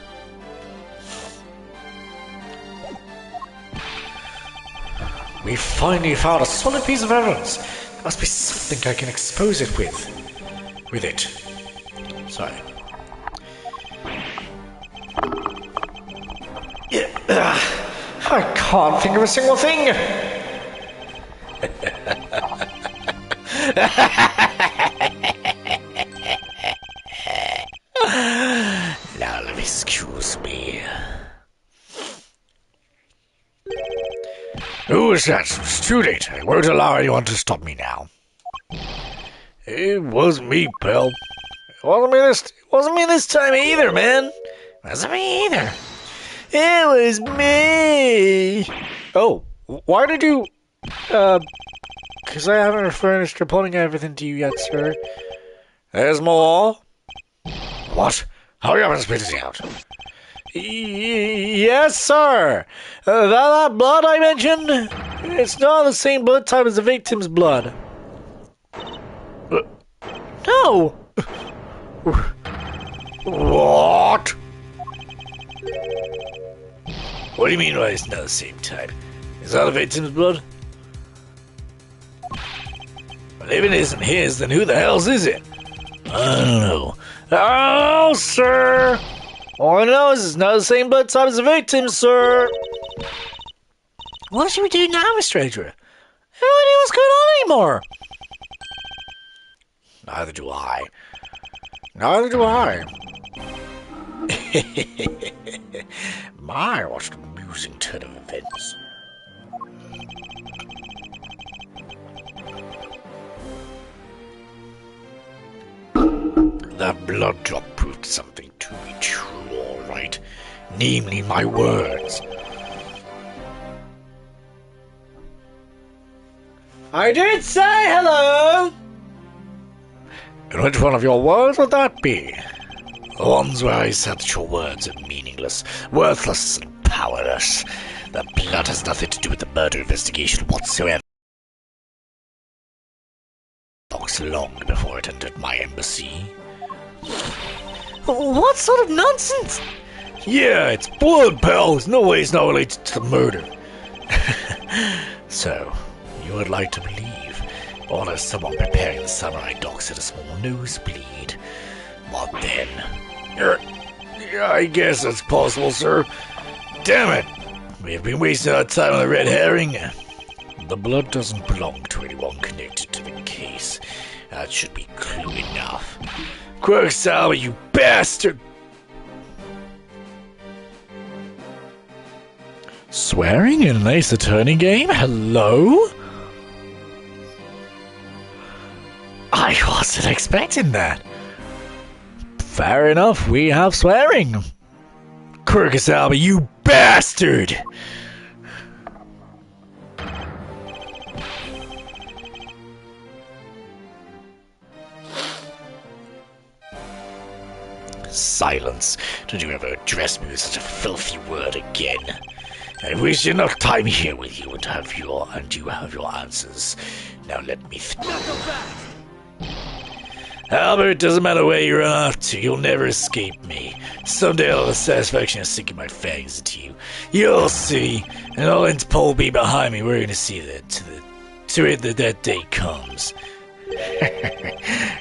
S1: We finally found a solid piece of evidence. There must be something I can expose it with. With it. Sorry. I can't think of a single thing.
S3: Now, excuse me.
S1: Who is that? It's too late. I won't allow anyone to stop me now. It wasn't me, pal. It wasn't me this time either, man.
S3: Wasn't me either.
S1: It was me. Oh, why did you... Because I haven't furnished reporting everything to you yet, sir. There's more. What? Hurry up and spit it out. Yes, sir. That blood I mentioned, it's not the same blood type as the victim's blood.
S3: No!
S1: What? What do you mean by it's not the same type? Is that the victim's blood? Well, if it isn't his, then who the hell's is it? I don't know. Oh, sir! All I know is it's not the same blood type as the victim, sir!
S3: What should we do now, Mr. Edra? I don't know what's going on anymore.
S1: Neither do I. Neither do I. My, what an amusing turn of events. That blood drop proved something to be true, all right. Namely, my words.
S3: I did say hello!
S1: And which one of your words would that be? The ones where I said that your words are meaningless, worthless, and powerless. The blood has nothing to do with the murder investigation whatsoever. Long before it entered my embassy.
S3: What sort of nonsense?
S1: Yeah, it's blood, pal. There's no way it's not related to the murder. So, you would like to believe, or as someone preparing the samurai dogs at a small nosebleed. What then? Yeah, I guess that's possible, sir. Damn it! We've been wasting our time on the red herring. The blood doesn't belong to anyone connected to the case. That should be clue enough. Quirksawa, you bastard! Swearing in an Ace Attorney game? Hello? I wasn't expecting that. Fair enough, we have swearing. Quirksawa, you bastard! Silence. Don't you ever address me with such a filthy word again. I wish enough time here with you and you have your answers. Now let me Albert, it doesn't matter where you run off to, you'll never escape me. Someday I'll have the satisfaction of sinking my fangs into you. You'll see, and all Interpol will be behind me. We're gonna see that that day comes.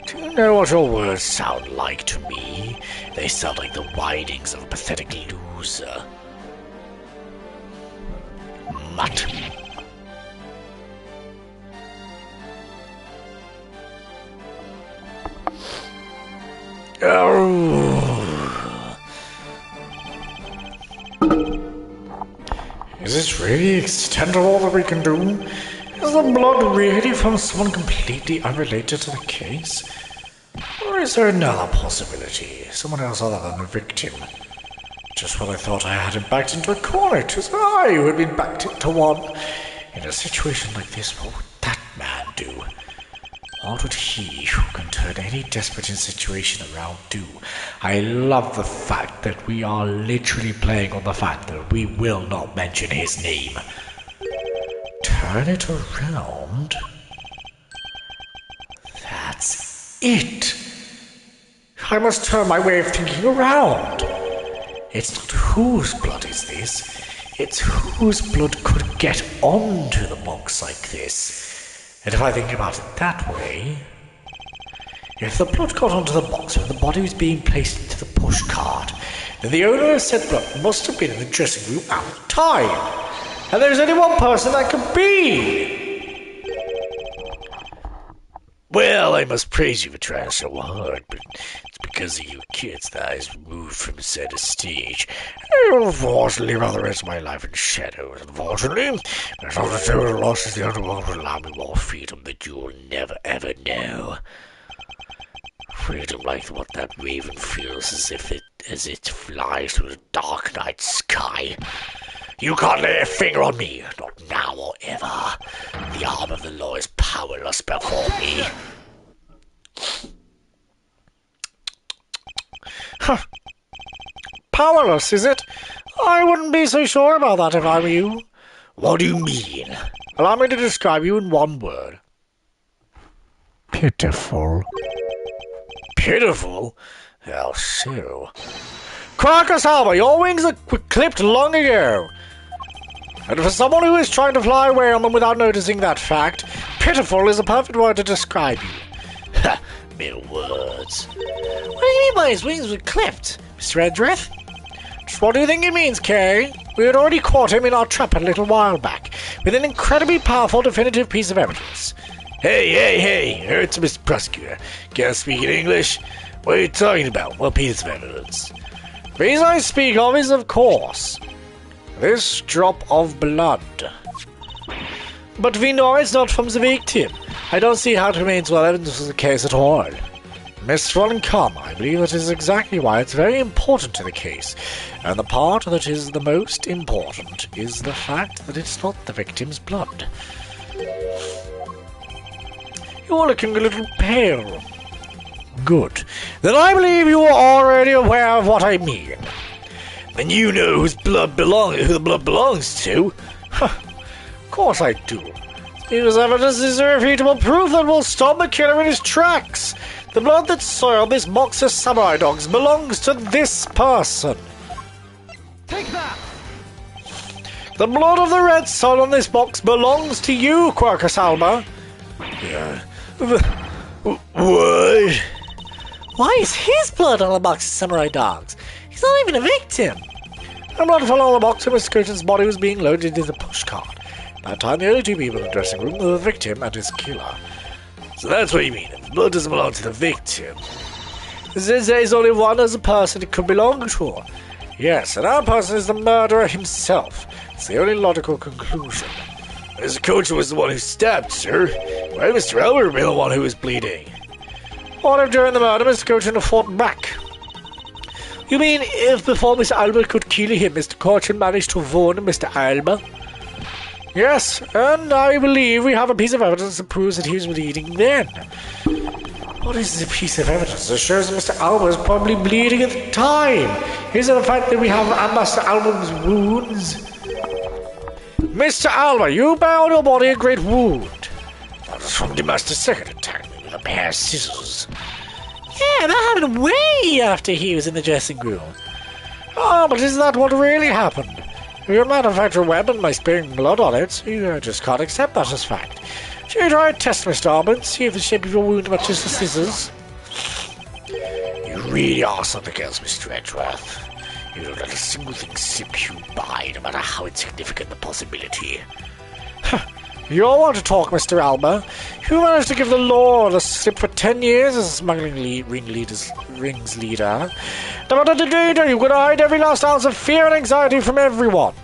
S1: Do you know what your words sound like to me? They sound like the whinings of a pathetic loser. Mutt. Oh. Is this really the extent of all that we can do? Is the blood really from someone completely unrelated to the case? Or is there another possibility? Someone else other than the victim? Just when I thought I had him backed into a corner, it was I who had been backed into one. In a situation like this, what would that man do? What would he, who can turn any desperate situation around, do? I love the fact that we are literally playing on the fact that we will not mention his name. Turn it around? That's it. I must turn my way of thinking around. It's not whose blood is this, it's whose blood could get onto the box like this. And if I think about it that way, if the blood got onto the box when the body was being placed into the push cart, then the owner of said blood must have been in the dressing room at the time. And there's only one person that could be. Well, I must praise you for trying so hard, but it's because of you kids that I was removed from center stage. I will unfortunately run the rest of my life in shadows, unfortunately. But all the total losses the underworld will allow me more freedom that you will never ever know. Freedom like what that raven feels as it flies through the dark night sky. You can't lay a finger on me, not now or ever. The arm of the law is powerless before me. Huh. Powerless, is it? I wouldn't be so sure about that if I were you. What do you mean? Allow me to describe you in one word. Pitiful. Pitiful? How so? Crocosaba, your wings were clipped long ago. And for someone who is trying to fly away on them without noticing that fact, pitiful is a perfect word to describe you. Ha! Mere words. What do you mean by his wings were clipped, Mr. Edrith? Just what do you think it means, Kay? We had already caught him in our trap a little while back, with an incredibly powerful definitive piece of evidence. Hey, it's Mr. Prosecutor. Can't speak in English? What are you talking about? What piece of evidence? The piece I speak of is, of course, this drop of blood. But we know it's not from the victim. I don't see how it remains well evidence of the case at all. Miss Rollin-Come, I believe that is exactly why it's very important to the case. And the part that is the most important is the fact that it's not the victim's blood. You're looking a little pale. Good. Then I believe you are already aware of what I mean. Then you know who the blood belongs to. Huh. Of course I do. This evidence is irrefutable proof that will stop the killer in his tracks. The blood that soiled this box of samurai dogs belongs to this person.
S2: Take that!
S1: The blood of the red soil on this box belongs to you, Quercus Alba. Yeah. What?
S3: Why is his blood on the box of samurai dogs? He's not even a victim.
S1: The blood fell on the box when Mr. Coach's body was being loaded into the pushcart. That time, the only two people in the dressing room were the victim and his killer. So that's what you mean. If the blood doesn't belong to the victim, since there is only one as a person it could belong to. Yes, and that person is the murderer himself. It's the only logical conclusion. Mr. Coach was the one who stabbed, sir. Why would Mr. Albert be the one who was bleeding? What if during the murder Mr. Coach had fought back? You mean if before Mr. Albert could kill him, Mr. Coach had managed to wound Mr. Albert? Yes, and I believe we have a piece of evidence that proves that he was bleeding then. What is the piece of evidence that shows that Mr. Albert was probably bleeding at the time? Is it the fact that we have Mr. Albert's wounds? Mr. Alba, you bear on your body a great wound. That was from the Master's second attack with a pair of scissors.
S3: Yeah, that happened way after he was in the dressing room.
S1: Oh, but isn't that what really happened? You manufacture a weapon by spilling blood on it. You just can't accept that as fact. Should you try a test, Mr. Alba, and see if the shape of your wound matches the scissors? You really are something else, Mr. Edgeworth. You don't let a single thing slip you by, no matter how insignificant the possibility. You all want to talk, Mr. Alba. You managed to give the law the slip for 10 years as a smuggling rings leader. No matter the danger, you could hide every last ounce of fear and anxiety from everyone.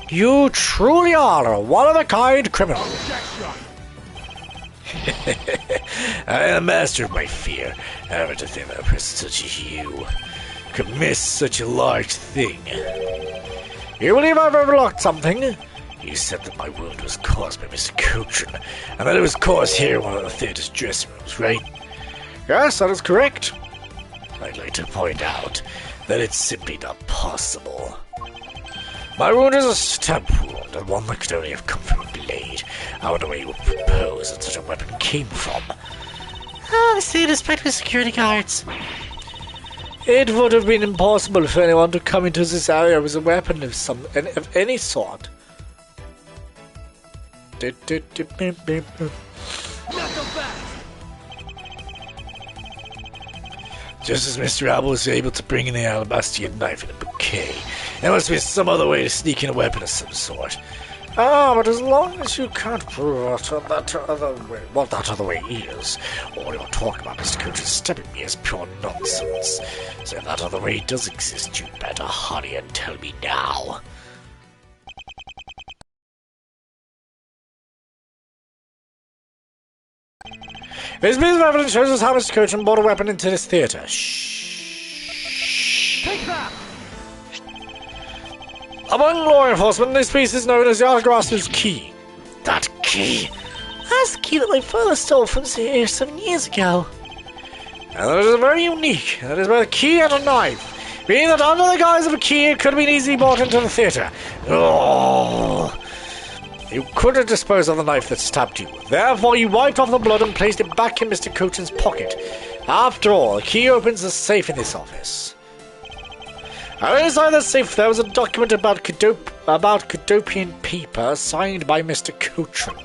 S1: You truly are a one-of-a-kind criminal. I am master of my fear. Never to think that a person such as you could miss such a large thing. You believe I've overlooked something? You said that my wound was caused by Mr. Cochran, and that it was caused here in one of the theater's dressing rooms, right? Yes, that is correct. I'd like to point out that it's simply not possible. My wound is a stab wound, and one that could only have come from a blade. I wonder where you would propose that such a weapon came from.
S3: I say respect with security guards.
S1: It would have been impossible for anyone to come into this area with a weapon of any sort. Just as Mr. Apple was able to bring in the alabastrian knife in a bouquet, there must be some other way to sneak in a weapon of some sort. Ah, but as long as you can't prove what that other way is, all you're talking about, Mr. Coach, is stabbing me is pure nonsense. So if that other way does exist, you'd better hurry and tell me now. This piece of evidence shows us how Mr. Coachman brought a weapon into this theatre. Shh.
S2: Take that!
S1: Among law enforcement, this piece is known as Yargrass's key.
S3: That key? That's the key that my father stole from here 7 years ago.
S1: And that is very unique. That is both a key and a knife. Being that under the guise of a key, it could have been easily brought into the theatre. Oh. You could have disposed of the knife that stabbed you. Therefore, you wiped off the blood and placed it back in Mr. Coachen's pocket. After all, the key opens the safe in this office. And inside the safe, there was a document about Cadopian paper signed by Mr. Coachin.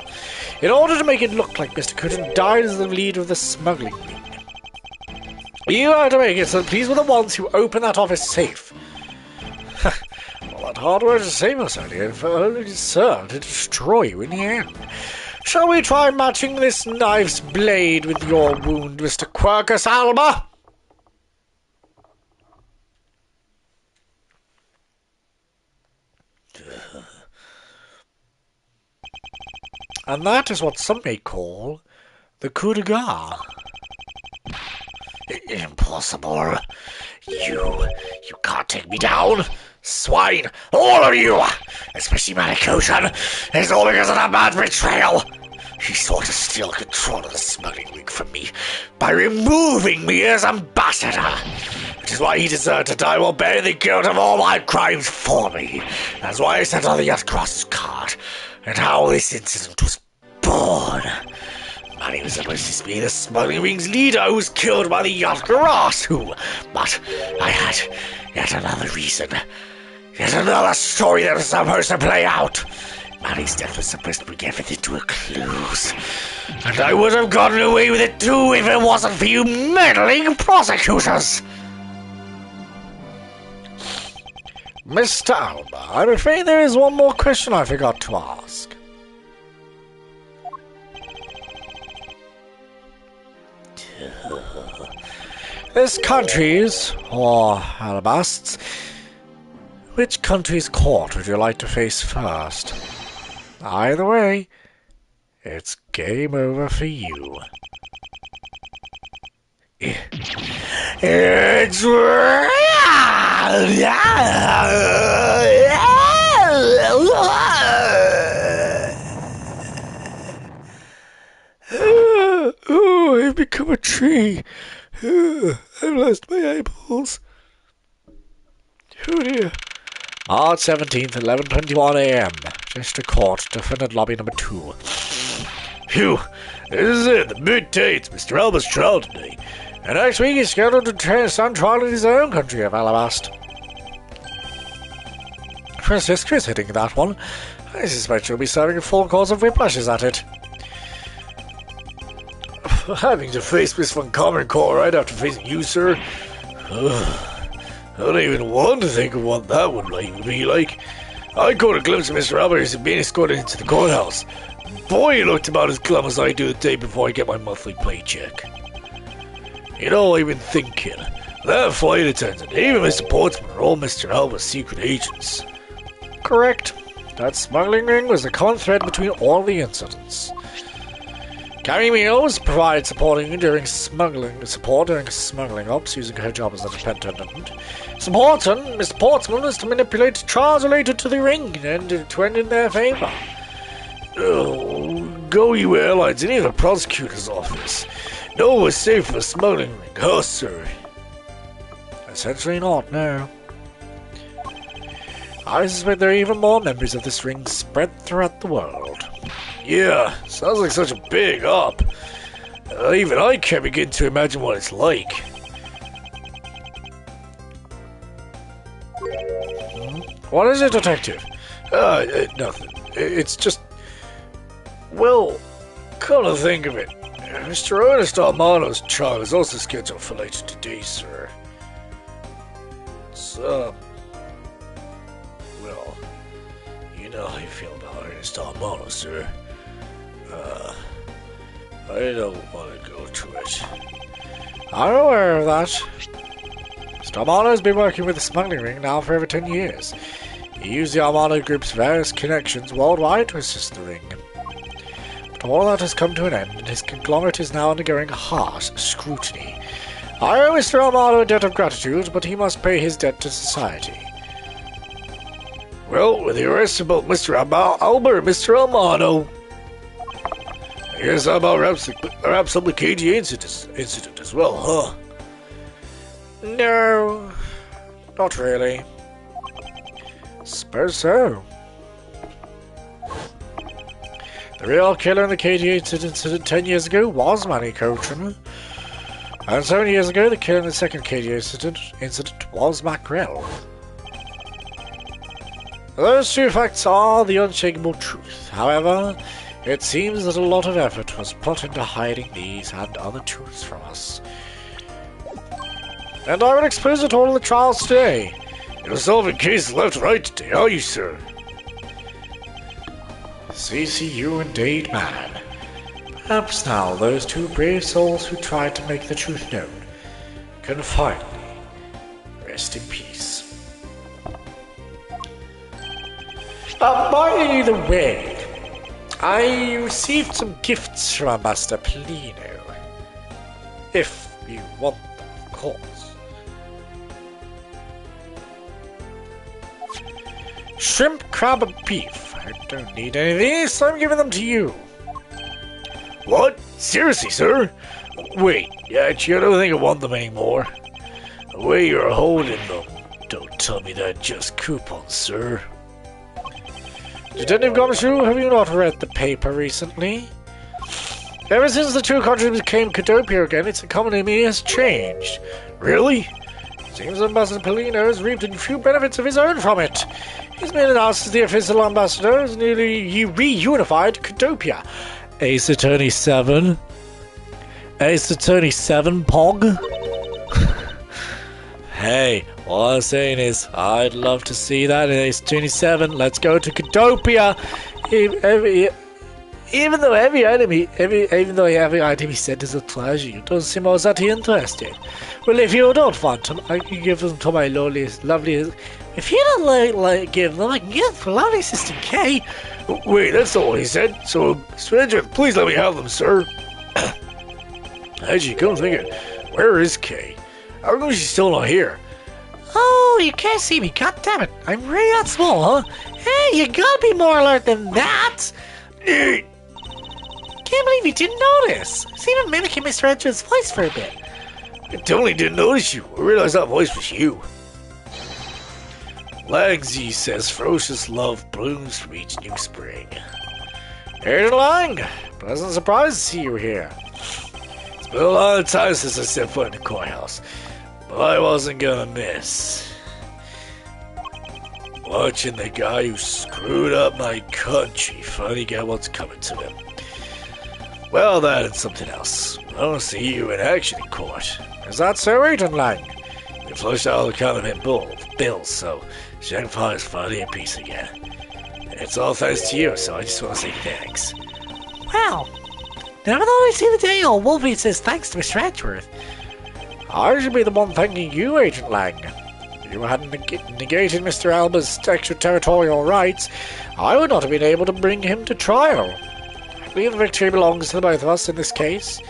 S1: In order to make it look like Mr. Coachin died as the leader of the smuggling ring. You have to make it so the police were the ones who opened that office safe. Well, that hardware to save us only served to destroy you in the end. Shall we try matching this knife's blade with your wound, Mr. Quercus Alba? And that is what some may call the coup de grace.
S3: Impossible. You can't take me down. Swine, all of you, especially Manicoshan, it's all because of that man's betrayal. He sought to steal control of the smuggling ring from me by removing me as ambassador, which is why he deserved to die while bearing the guilt of all my crimes for me. That's why I sent on the yacht cross's card, and how this incident was born. Manny was supposed to be the smuggling ring's leader who was killed by the yacht grass, but I had yet another reason. Yet another story that was supposed to play out. Manny's death was supposed to bring everything to a close. And I would have gotten away with it too if it wasn't for you meddling prosecutors.
S1: Mr. Alba, I'm afraid there is one more question I forgot to ask. This country's, or Alabast's, which country's court would you like to face first? Either way, it's game over for you.
S3: It's
S1: Oh, I've become a tree. I've lost my eyeballs. Oh dear. March 17th, 11:21 a.m. District Court, Defendant Lobby Number 2.
S3: Phew, this is it, the big day. It's Mr. Alba's trial today.
S1: And next week he's scheduled to stand trial in his own country of Alabast. Francisco's hitting that one. I suspect she'll be serving a full course of whiplashes at it.
S3: Having to face Miss Von Common Court right after facing you, sir. I don't even want to think of what that would be like. I caught a glimpse of Mr. Albert as he'd been escorted into the courthouse. Boy, he looked about as glum as I do the day before I get my monthly paycheck. You know, I've been thinking. That flight attendant, even Mr. Portsman, are all Mr. Alba's secret agents.
S1: Correct. That smuggling ring was the common thread between all the incidents. Carrie Meals provided support during smuggling ops using her job as a dependent. Mr. Portsman was to manipulate trials related to the ring and to end in their favor.
S3: Oh, go you airlines and even the prosecutor's office. No one was safe for the smuggling ring, huh, sir?
S1: Essentially not, no. I suspect there are even more members of this ring spread throughout the world.
S3: Yeah, sounds like such a big op.
S1: Even I can't begin to imagine what it's like. What is it, Detective? Nothing. It's just... Well, come to think of it, Mr. Ernest Armano's trial is also scheduled for later today, sir. It's, well, you know how you feel about Ernest Armano, sir. I don't want to go to it. I'm aware of that. Mr. Armano has been working with the smuggling ring now for over 10 years. He used the Armano Group's various connections worldwide to assist the ring. But all that has come to an end, and his conglomerate is now undergoing harsh scrutiny. I owe Mr. Armano a debt of gratitude, but he must pay his debt to society. Well, with the arrest of both Mr. Albert and Mr. Armano, I guess how about perhaps some of the KG incident as well, huh? No, not really. Suppose so. The real killer in the KG incident 10 years ago was Manny Cochran. And 7 years ago, the killer in the second KG incident was Mackerel. Those two facts are the unshakable truth. However, it seems that a lot of effort was put into hiding these and other truths from us. And I will expose it all in the trials today. You're solving cases left and right today, are you, sir? CCU indeed, man. Perhaps now those two brave souls who tried to make the truth known can finally rest in peace. By the way, I received some gifts from Master Polino. If you want them, of course. Shrimp, crab, and beef. I don't need any of these, so I'm giving them to you. What? Seriously, sir? Wait, actually, I don't think I want them anymore. The way you're holding them, don't tell me they're just coupons, sir. Detective Gumshoe, have you not read the paper recently? Ever since the two countries became Cadopia again, its economy has changed. Really? Seems Ambassador Polino has reaped a few benefits of his own from it. He's been announced as the official ambassador, has nearly reunified Cadopia. Ace Attorney 7? Ace Attorney 7, Pog? Hey, all I'm saying is, I'd love to see that in Ace Attorney 7. Let's go to Cadopia. Even though every enemy sent is a treasure, you don't seem all that interested. Well, if you don't want them, I can give them to my loveliest. If you don't like give them, I can give them for lovely Assistant K. Wait, that's not what he said. So, stranger, please let me have them, sir. Actually, come think it. Where is Kay? How come she's still not here?
S3: Oh, you can't see me. God damn it. I'm really that small, huh? Hey, you gotta be more alert than that. Can't believe you didn't notice. I've seen him mimicking Mr. Edger's voice for a bit.
S1: I totally didn't notice you. I realized that voice was you. Langsy says ferocious love blooms from each new spring. Agent Lang, pleasant surprise to see you here. It's been a long time since I set foot in the courthouse, but I wasn't gonna miss watching the guy who screwed up my country finally get what's coming to him. Well, that and something else. I want to see you in action in court. Is that so, Agent Lang? We flushed out all the counterfeit bills, so Shanghai is finally in peace again. And it's all thanks to you, so I just want to say thanks.
S3: Wow. Never thought I'd see the day old Wolfie says thanks to Mr. Edgeworth.
S1: I should be the one thanking you, Agent Lang. If you hadn't negated Mr. Alba's extraterritorial rights, I would not have been able to bring him to trial. I believe the victory belongs to the both of us in this case.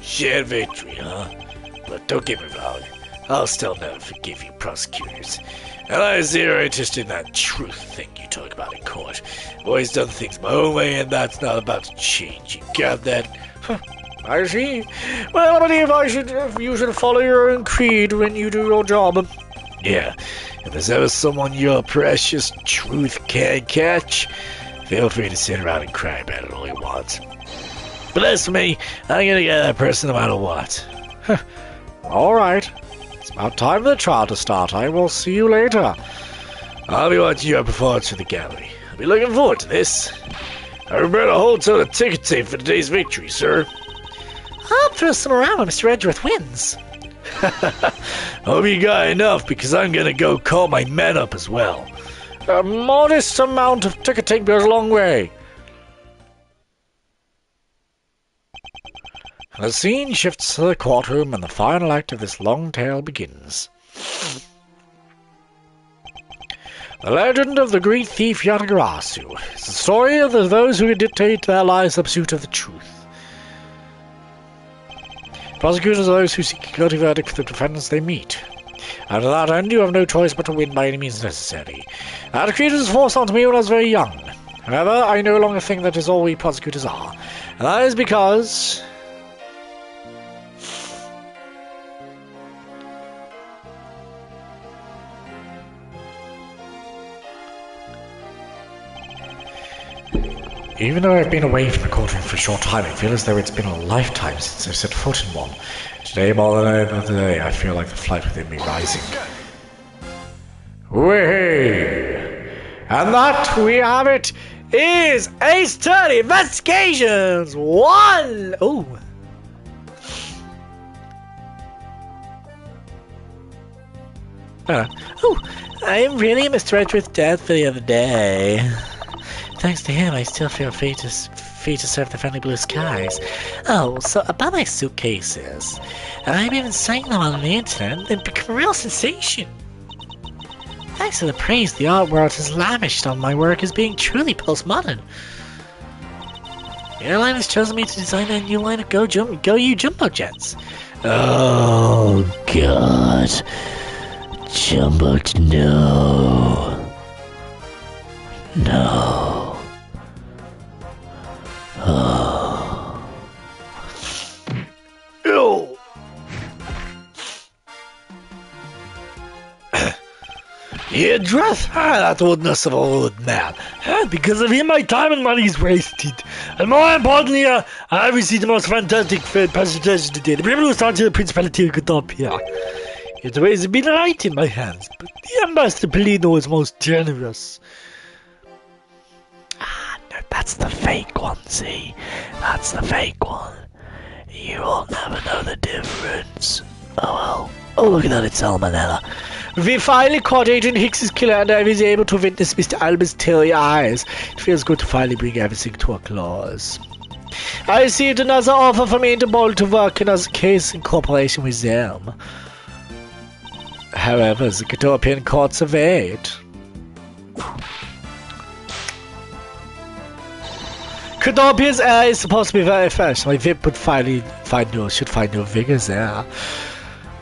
S1: Shared victory, huh? But don't get me wrong, I'll still never forgive you prosecutors. And I have zero interest in that truth thing you talk about in court. I've always done things my own way, and that's not about to change. You got that? I see. Well, I believe you should follow your own creed when you do your job. Yeah, if there's ever someone your precious truth can't catch,
S3: Feel free to sit around and cry about it all you want. But as for me, I'm gonna get that person no matter what.
S1: Alright. It's about time for the trial to start. I will see you later.
S3: I'll be watching your performance for the gallery. I'll be looking forward to this. I remember a whole ton of ticket tape for today's victory, sir.
S4: I'll throw some around when Mr. Edgeworth wins.
S3: Hope you got enough, because I'm gonna go call my men up as well.
S1: A modest amount of ticketing goes a long way. The scene shifts to the courtroom and the final act of this long tale begins. The legend of the great thief Yatagarasu is the story of those who dictate their lives in the pursuit of the truth. Prosecutors are those who seek a guilty verdict for the defendants they meet. And to that end, you have no choice but to win by any means necessary. That created was forced onto me when I was very young. However, I no longer think that is all we prosecutors are. And that is because... Even though I've been away from the courtroom for a short time, I feel as though it's been a lifetime since I've set foot in one. Today, more than any other day, I feel like the flight within me rising. Way! And that, we have it, is Ace Attorney Investigations 1! Ooh.
S4: I am really Mr. Edgeworth's death for the other day. Thanks to him, I still feel free to surf the friendly blue skies. Oh, so about my suitcases. I've been seeing them on the internet. They've become a real sensation. Thanks to the praise the art world has lavished on my work as being truly postmodern. The airline has chosen me to design a new line of Go You Jumbo Jets.
S3: Oh, God. Jumbo, no. No. Oh. Ew. Yeah, Dress, that goodness of a old man. Because of him, my time and money is wasted. And more importantly, I received the most fantastic presentation today. The people who started the Principality of Godopia. It has been right in my hands, but the Ambassador Polino is most generous. No, that's the fake one, see? That's the fake one. You will never know the difference. Oh well. Oh, look at that, it's Salmonella. We finally caught Agent Hicks's killer and I was able to witness Mr. Alba's teary eyes. It feels good to finally bring everything to a close. I received another offer from Interpol to work in a case in cooperation with them. However, the Utopian courts evade. Utopia's air is supposed to be very fresh. My VIP would should find no vigors there.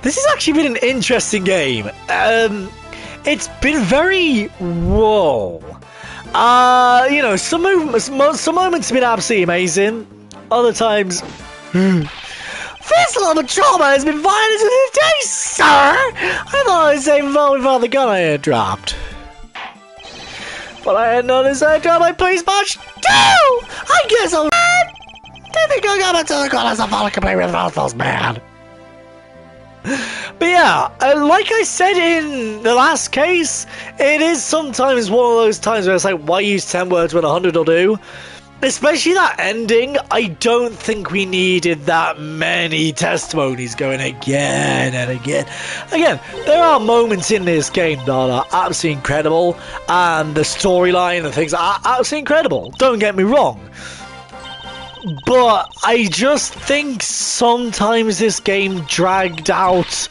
S3: This has actually been an interesting game. It's been very whoa. You know, some moments have been absolutely amazing. Other times, this little trauma has been violent to this day, sir. I thought I was saving vote without the gun I had dropped. But I had noticed I dropped my police badge too! I guess I'll I think I'll go into the corners of all complete with mouthfuls, man. But yeah, like I said in the last case, it is sometimes one of those times where it's like, why use 10 words when 100 will do? Especially that ending, I don't think we needed that many testimonies going again and again. Again, there are moments in this game that are absolutely incredible, and the storyline and things are absolutely incredible, don't get me wrong. But I just think sometimes this game dragged out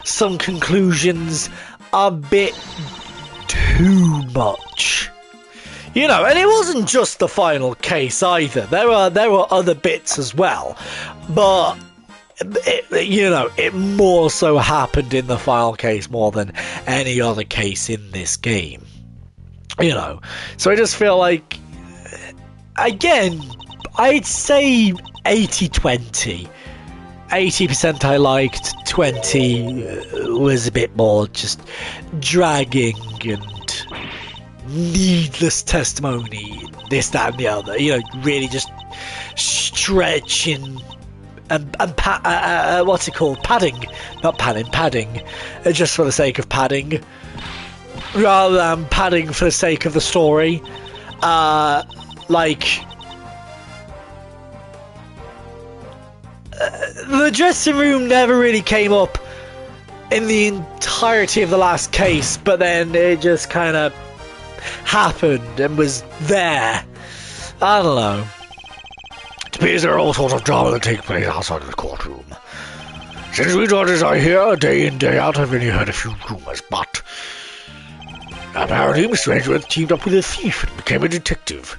S3: some conclusions a bit too much. You know, and it wasn't just the final case either. There were other bits as well. But, it more so happened in the final case more than any other case in this game. You know, so I just feel like, again, I'd say 80-20. 80% I liked, 20 was a bit more just dragging and
S4: needless testimony, this, that, and the other. You know, really just stretching and what's it called? Padding, not padding, just for the sake of padding, rather than padding for the sake of the story. The dressing room never really came up in the entirety of the last case, but then it just kind of happened and was there. I don't know.
S1: It appears there are all sorts of drama that take place outside of the courtroom. Since we judges are here day in, day out, I've only heard a few rumors, but apparently Mr. Edgeworth teamed up with a thief and became a detective.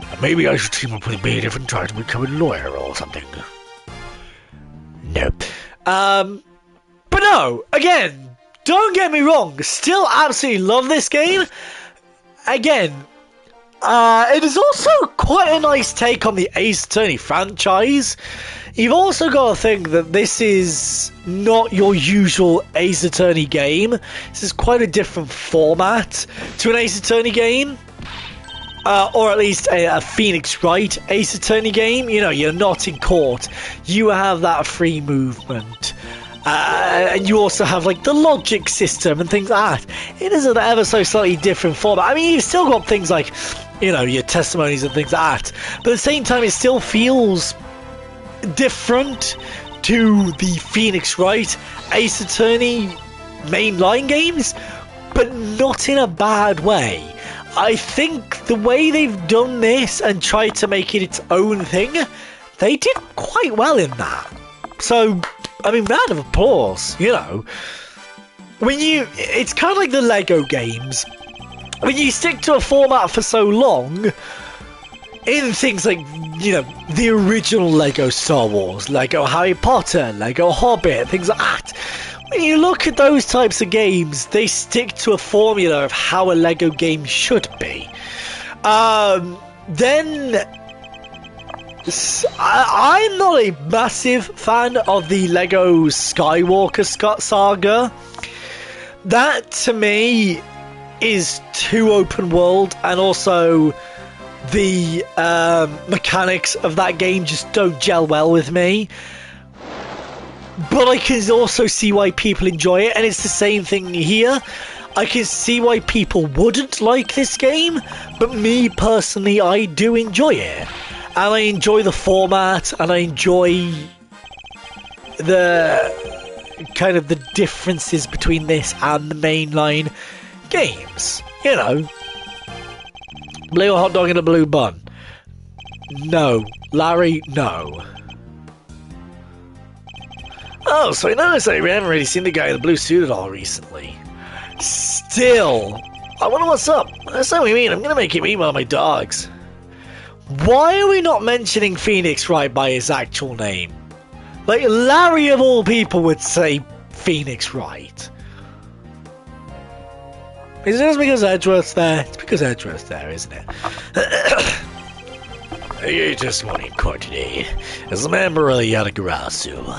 S1: And maybe I should team up with a bailiff and try to become a lawyer or something.
S4: No. But no, again, don't get me wrong, still absolutely love this game. Again, it is also quite a nice take on the Ace Attorney franchise. You've also got to think that this is not your usual Ace Attorney game. This is quite a different format to an Ace Attorney game. Or at least a Phoenix Wright Ace Attorney game. You know, you're not in court. You have that free movement. And you also have, like, the logic system and things like that. It is an ever so slightly different format. I mean, you've still got things like, you know, your testimonies and things like that. But at the same time, it still feels different to the Phoenix Wright Ace Attorney mainline games, but not in a bad way. I think the way they've done this and tried to make it its own thing, they did quite well in that. So, I mean, round of applause, you know. It's kind of like the Lego games. When you stick to a format for so long, in things like, you know, the original Lego Star Wars, Lego Harry Potter, Lego Hobbit, things like that. When you look at those types of games, they stick to a formula of how a Lego game should be. Then I'm not a massive fan of the Lego Skywalker saga. That, to me, is too open world, and also the mechanics of that game just don't gel well with me. But I can also see why people enjoy it, and it's the same thing here. I can see why people wouldn't like this game, but me personally, I do enjoy it. And I enjoy the format, and I enjoy the kind of the differences between this and the mainline games. You know, blue hot dog and a blue bun. No. Larry, no. Oh, so I noticed that we haven't really seen the guy in the blue suit at all recently. Still, I wonder what's up. That's what we mean. I'm gonna make him eat one of my dogs. Why are we not mentioning Phoenix Wright by his actual name? Like, Larry of all people would say Phoenix Wright. Is it just because Edgeworth's there? It's because Edgeworth's there, isn't it?
S1: You just won in court today as a member of the Yatagarasu.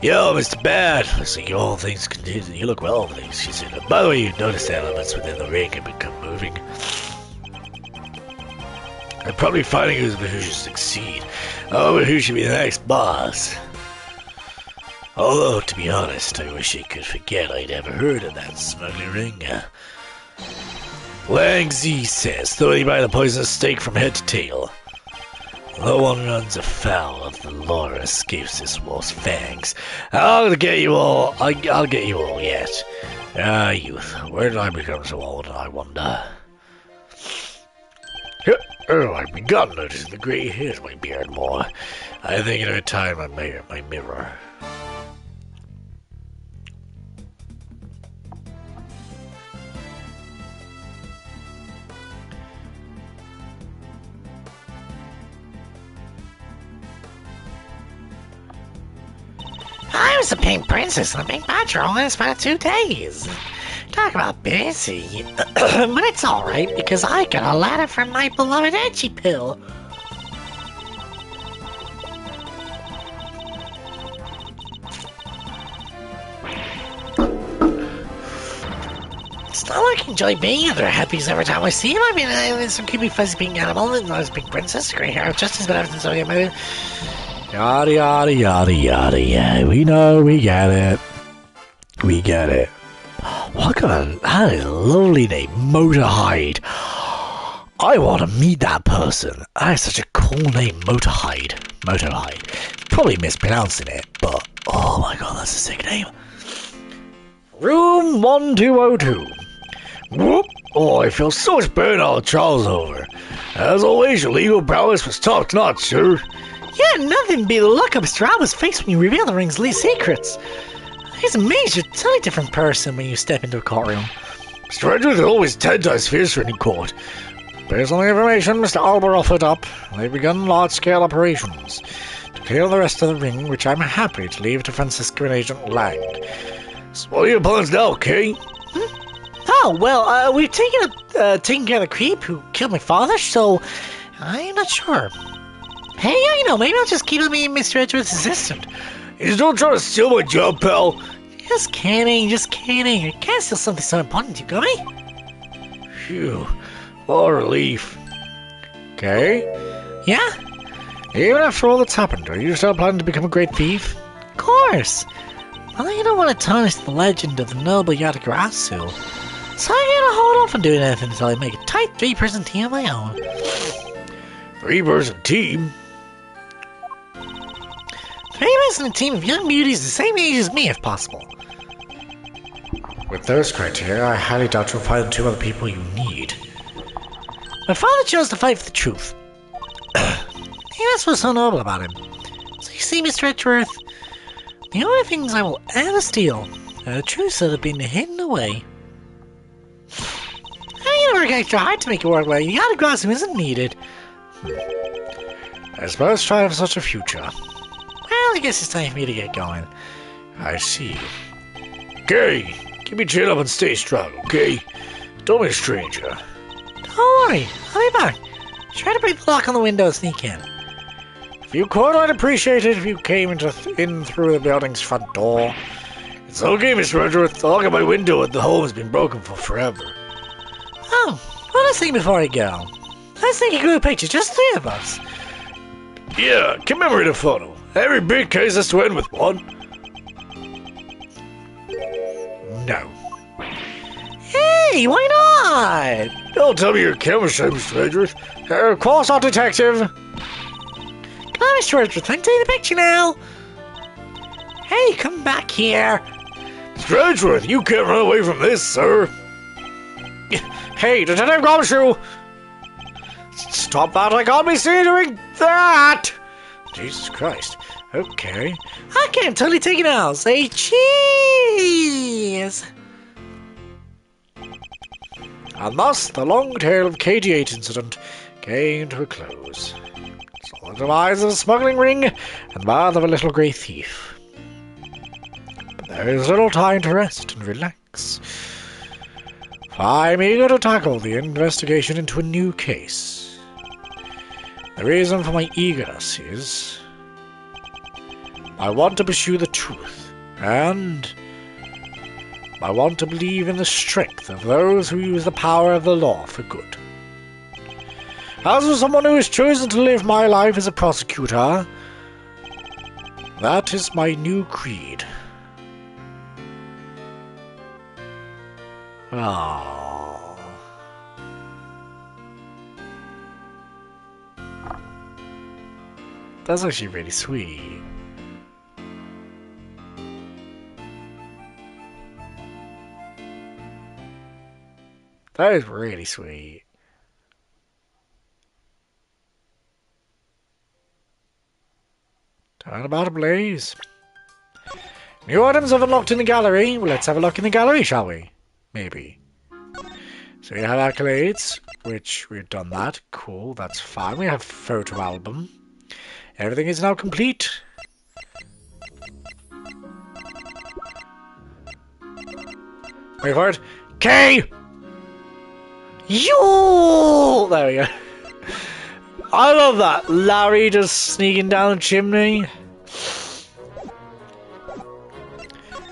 S1: Yo, Mr. Bad, looks like all things considered, you look well over things, she said. By the way, you noticed the elements within the ring have become moving. I'm probably fighting who should succeed. Oh, but who should be the next boss? Although, to be honest, I wish I could forget I'd ever heard of that smuggling ring. Wang Zi says, throw him by the poisonous stake from head to tail. No one runs afoul of the law or escapes this wolf's fangs. I'll get you all. I'll get you all yet. Ah, youth, where did I become so old, I wonder? Oh, I've begun noticing the grey hairs in my beard more. I think it time I my mirror.
S3: I was the Pink Princess and the Pink Patrol in about 2 days. Talk about busy. But it's alright because I got a letter from my beloved Edgy Pill. It's I can enjoy being under Happy's every time I see him. I mean, there's some creepy fuzzy pink animal and there's pink princess, grey hair, just as bad everything's okay, maybe.
S4: Yada yada yada yada, yeah. We know, we get it. We get it. What on? That is a lovely name, Motorhide. I want to meet that person. That is such a cool name, Motorhide. Motorhide. Probably mispronouncing it, but oh my god, that's a sick name.
S1: Room 1202. Whoop! Oh, I feel so much better now Charles over. As always, your legal prowess was top notch, sir.
S3: Yeah, nothing be the look of Mr. Alba's face when you reveal the ring's least secrets. He's amazed you're a totally different person when you step into a courtroom.
S1: Mr. Edward is always 10 times fiercer in court. Based on the information Mr. Alba offered up, they've begun large-scale operations to clear the rest of the ring, which I'm happy to leave to Francisco and Agent Lang. So what are your plans now, Kay?
S3: Oh, well, we've taken care of the creep who killed my father, so I'm not sure. Hey, you know, maybe I'll just keep him being Mr. Edgeworth's assistant.
S1: You don't try to steal my job, pal.
S3: Just kidding, just kidding. I can't steal something so important, you got me?
S1: Phew, what a relief. Kay?
S3: Yeah?
S1: Even after all that's happened, are you still planning to become a great thief?
S3: Of course. Well, you don't want to tarnish the legend of the noble Yatagarasu. So I'm gonna hold off on doing anything until I make a tight 3-person team of my own.
S1: 3-person team?
S3: 3-person team of young beauties the same age as me, if possible.
S1: With those criteria, I highly doubt you'll find 2 other people you need.
S3: My father chose to fight for the truth. That's what's so noble about him. So you see, Mr. Edgeworth, the only things I will ever steal are the truths that have been hidden away. I gotta work extra hard to make it work well. You gotta grasp him isn't needed.
S1: I suppose try to have such a future.
S3: Well, I guess it's time for me to get going.
S1: I see. Kay, keep your chin up and stay strong, okay? Don't be a stranger.
S3: Don't worry, I'll be back. Try to break the lock on the window and sneak in.
S1: If you could, I'd appreciate it if you came in through the building's front door. It's okay, Mr. Edgeworth. The lock on my window at the home has been broken for forever.
S3: Oh, one last thing before I go. Let's take a group picture, just 3 of us.
S1: Yeah, commemorate a photo. Every big case has to end with one. No.
S3: Hey, why not?
S1: Don't tell me you're camera shy, Mr. Edgeworth. Of course not, detective.
S3: Come on, Mr. Edgeworth, I can take the picture now. Hey, come back here.
S1: Mr. Edgeworth, you can't run away from this, sir. Hey, Detective Gumshoe! Stop that, I can't be seen doing that! Jesus Christ. Okay.
S3: Okay, I'm totally taking it out. Say cheese!
S1: And thus, the long tale of KG8 incident came to a close. So the demise of a smuggling ring and the birth of a little grey thief. But there is little time to rest and relax. For I'm eager to tackle the investigation into a new case. The reason for my eagerness is I want to pursue the truth, and I want to believe in the strength of those who use the power of the law for good. As for someone who has chosen to live my life as a prosecutor, that is my new creed. Oh. That's actually really sweet. That is really sweet. Turn about ablaze. New items have unlocked in the gallery. Well, let's have a look in the gallery, shall we? Maybe. So we have accolades, which we've done that. Cool, that's fine. We have photo album. Everything is now complete. Wait for it. K!
S3: Yo!
S1: There we go. I love that. Larry just sneaking down the chimney.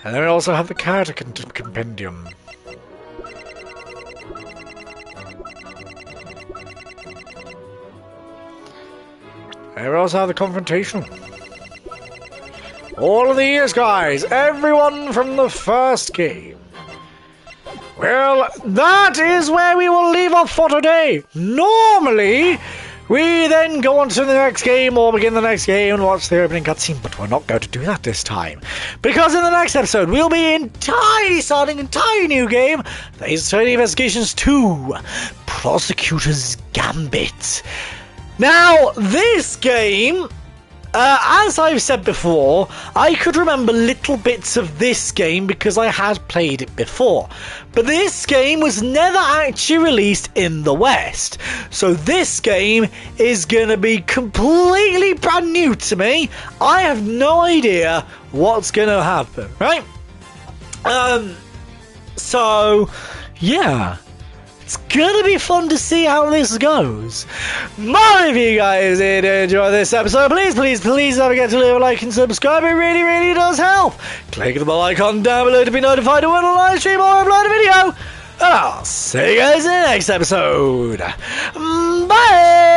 S1: And then we also have the character compendium. Where else have the confrontation? All of the years, guys. Everyone from the first game. Well, that is where we will leave off for today. Normally, we then go on to the next game or begin the next game and watch the opening cutscene, but we're not going to do that this time. Because in the next episode, we'll be starting an entirely new game, Ace Attorney Investigations 2, Prosecutor's Gambit. Now, this game, as I've said before, I could remember little bits of this game because I had played it before. But this game was never actually released in the West. So this game is going to be completely brand new to me. I have no idea what's going to happen, right? So, yeah. It's gonna be fun to see how this goes. More of you guys did enjoy this episode. Please don't forget to leave a like and subscribe. It really, really does help. Click the bell icon down below to be notified when I live stream or upload a video. And I'll see you guys in the next episode. Bye!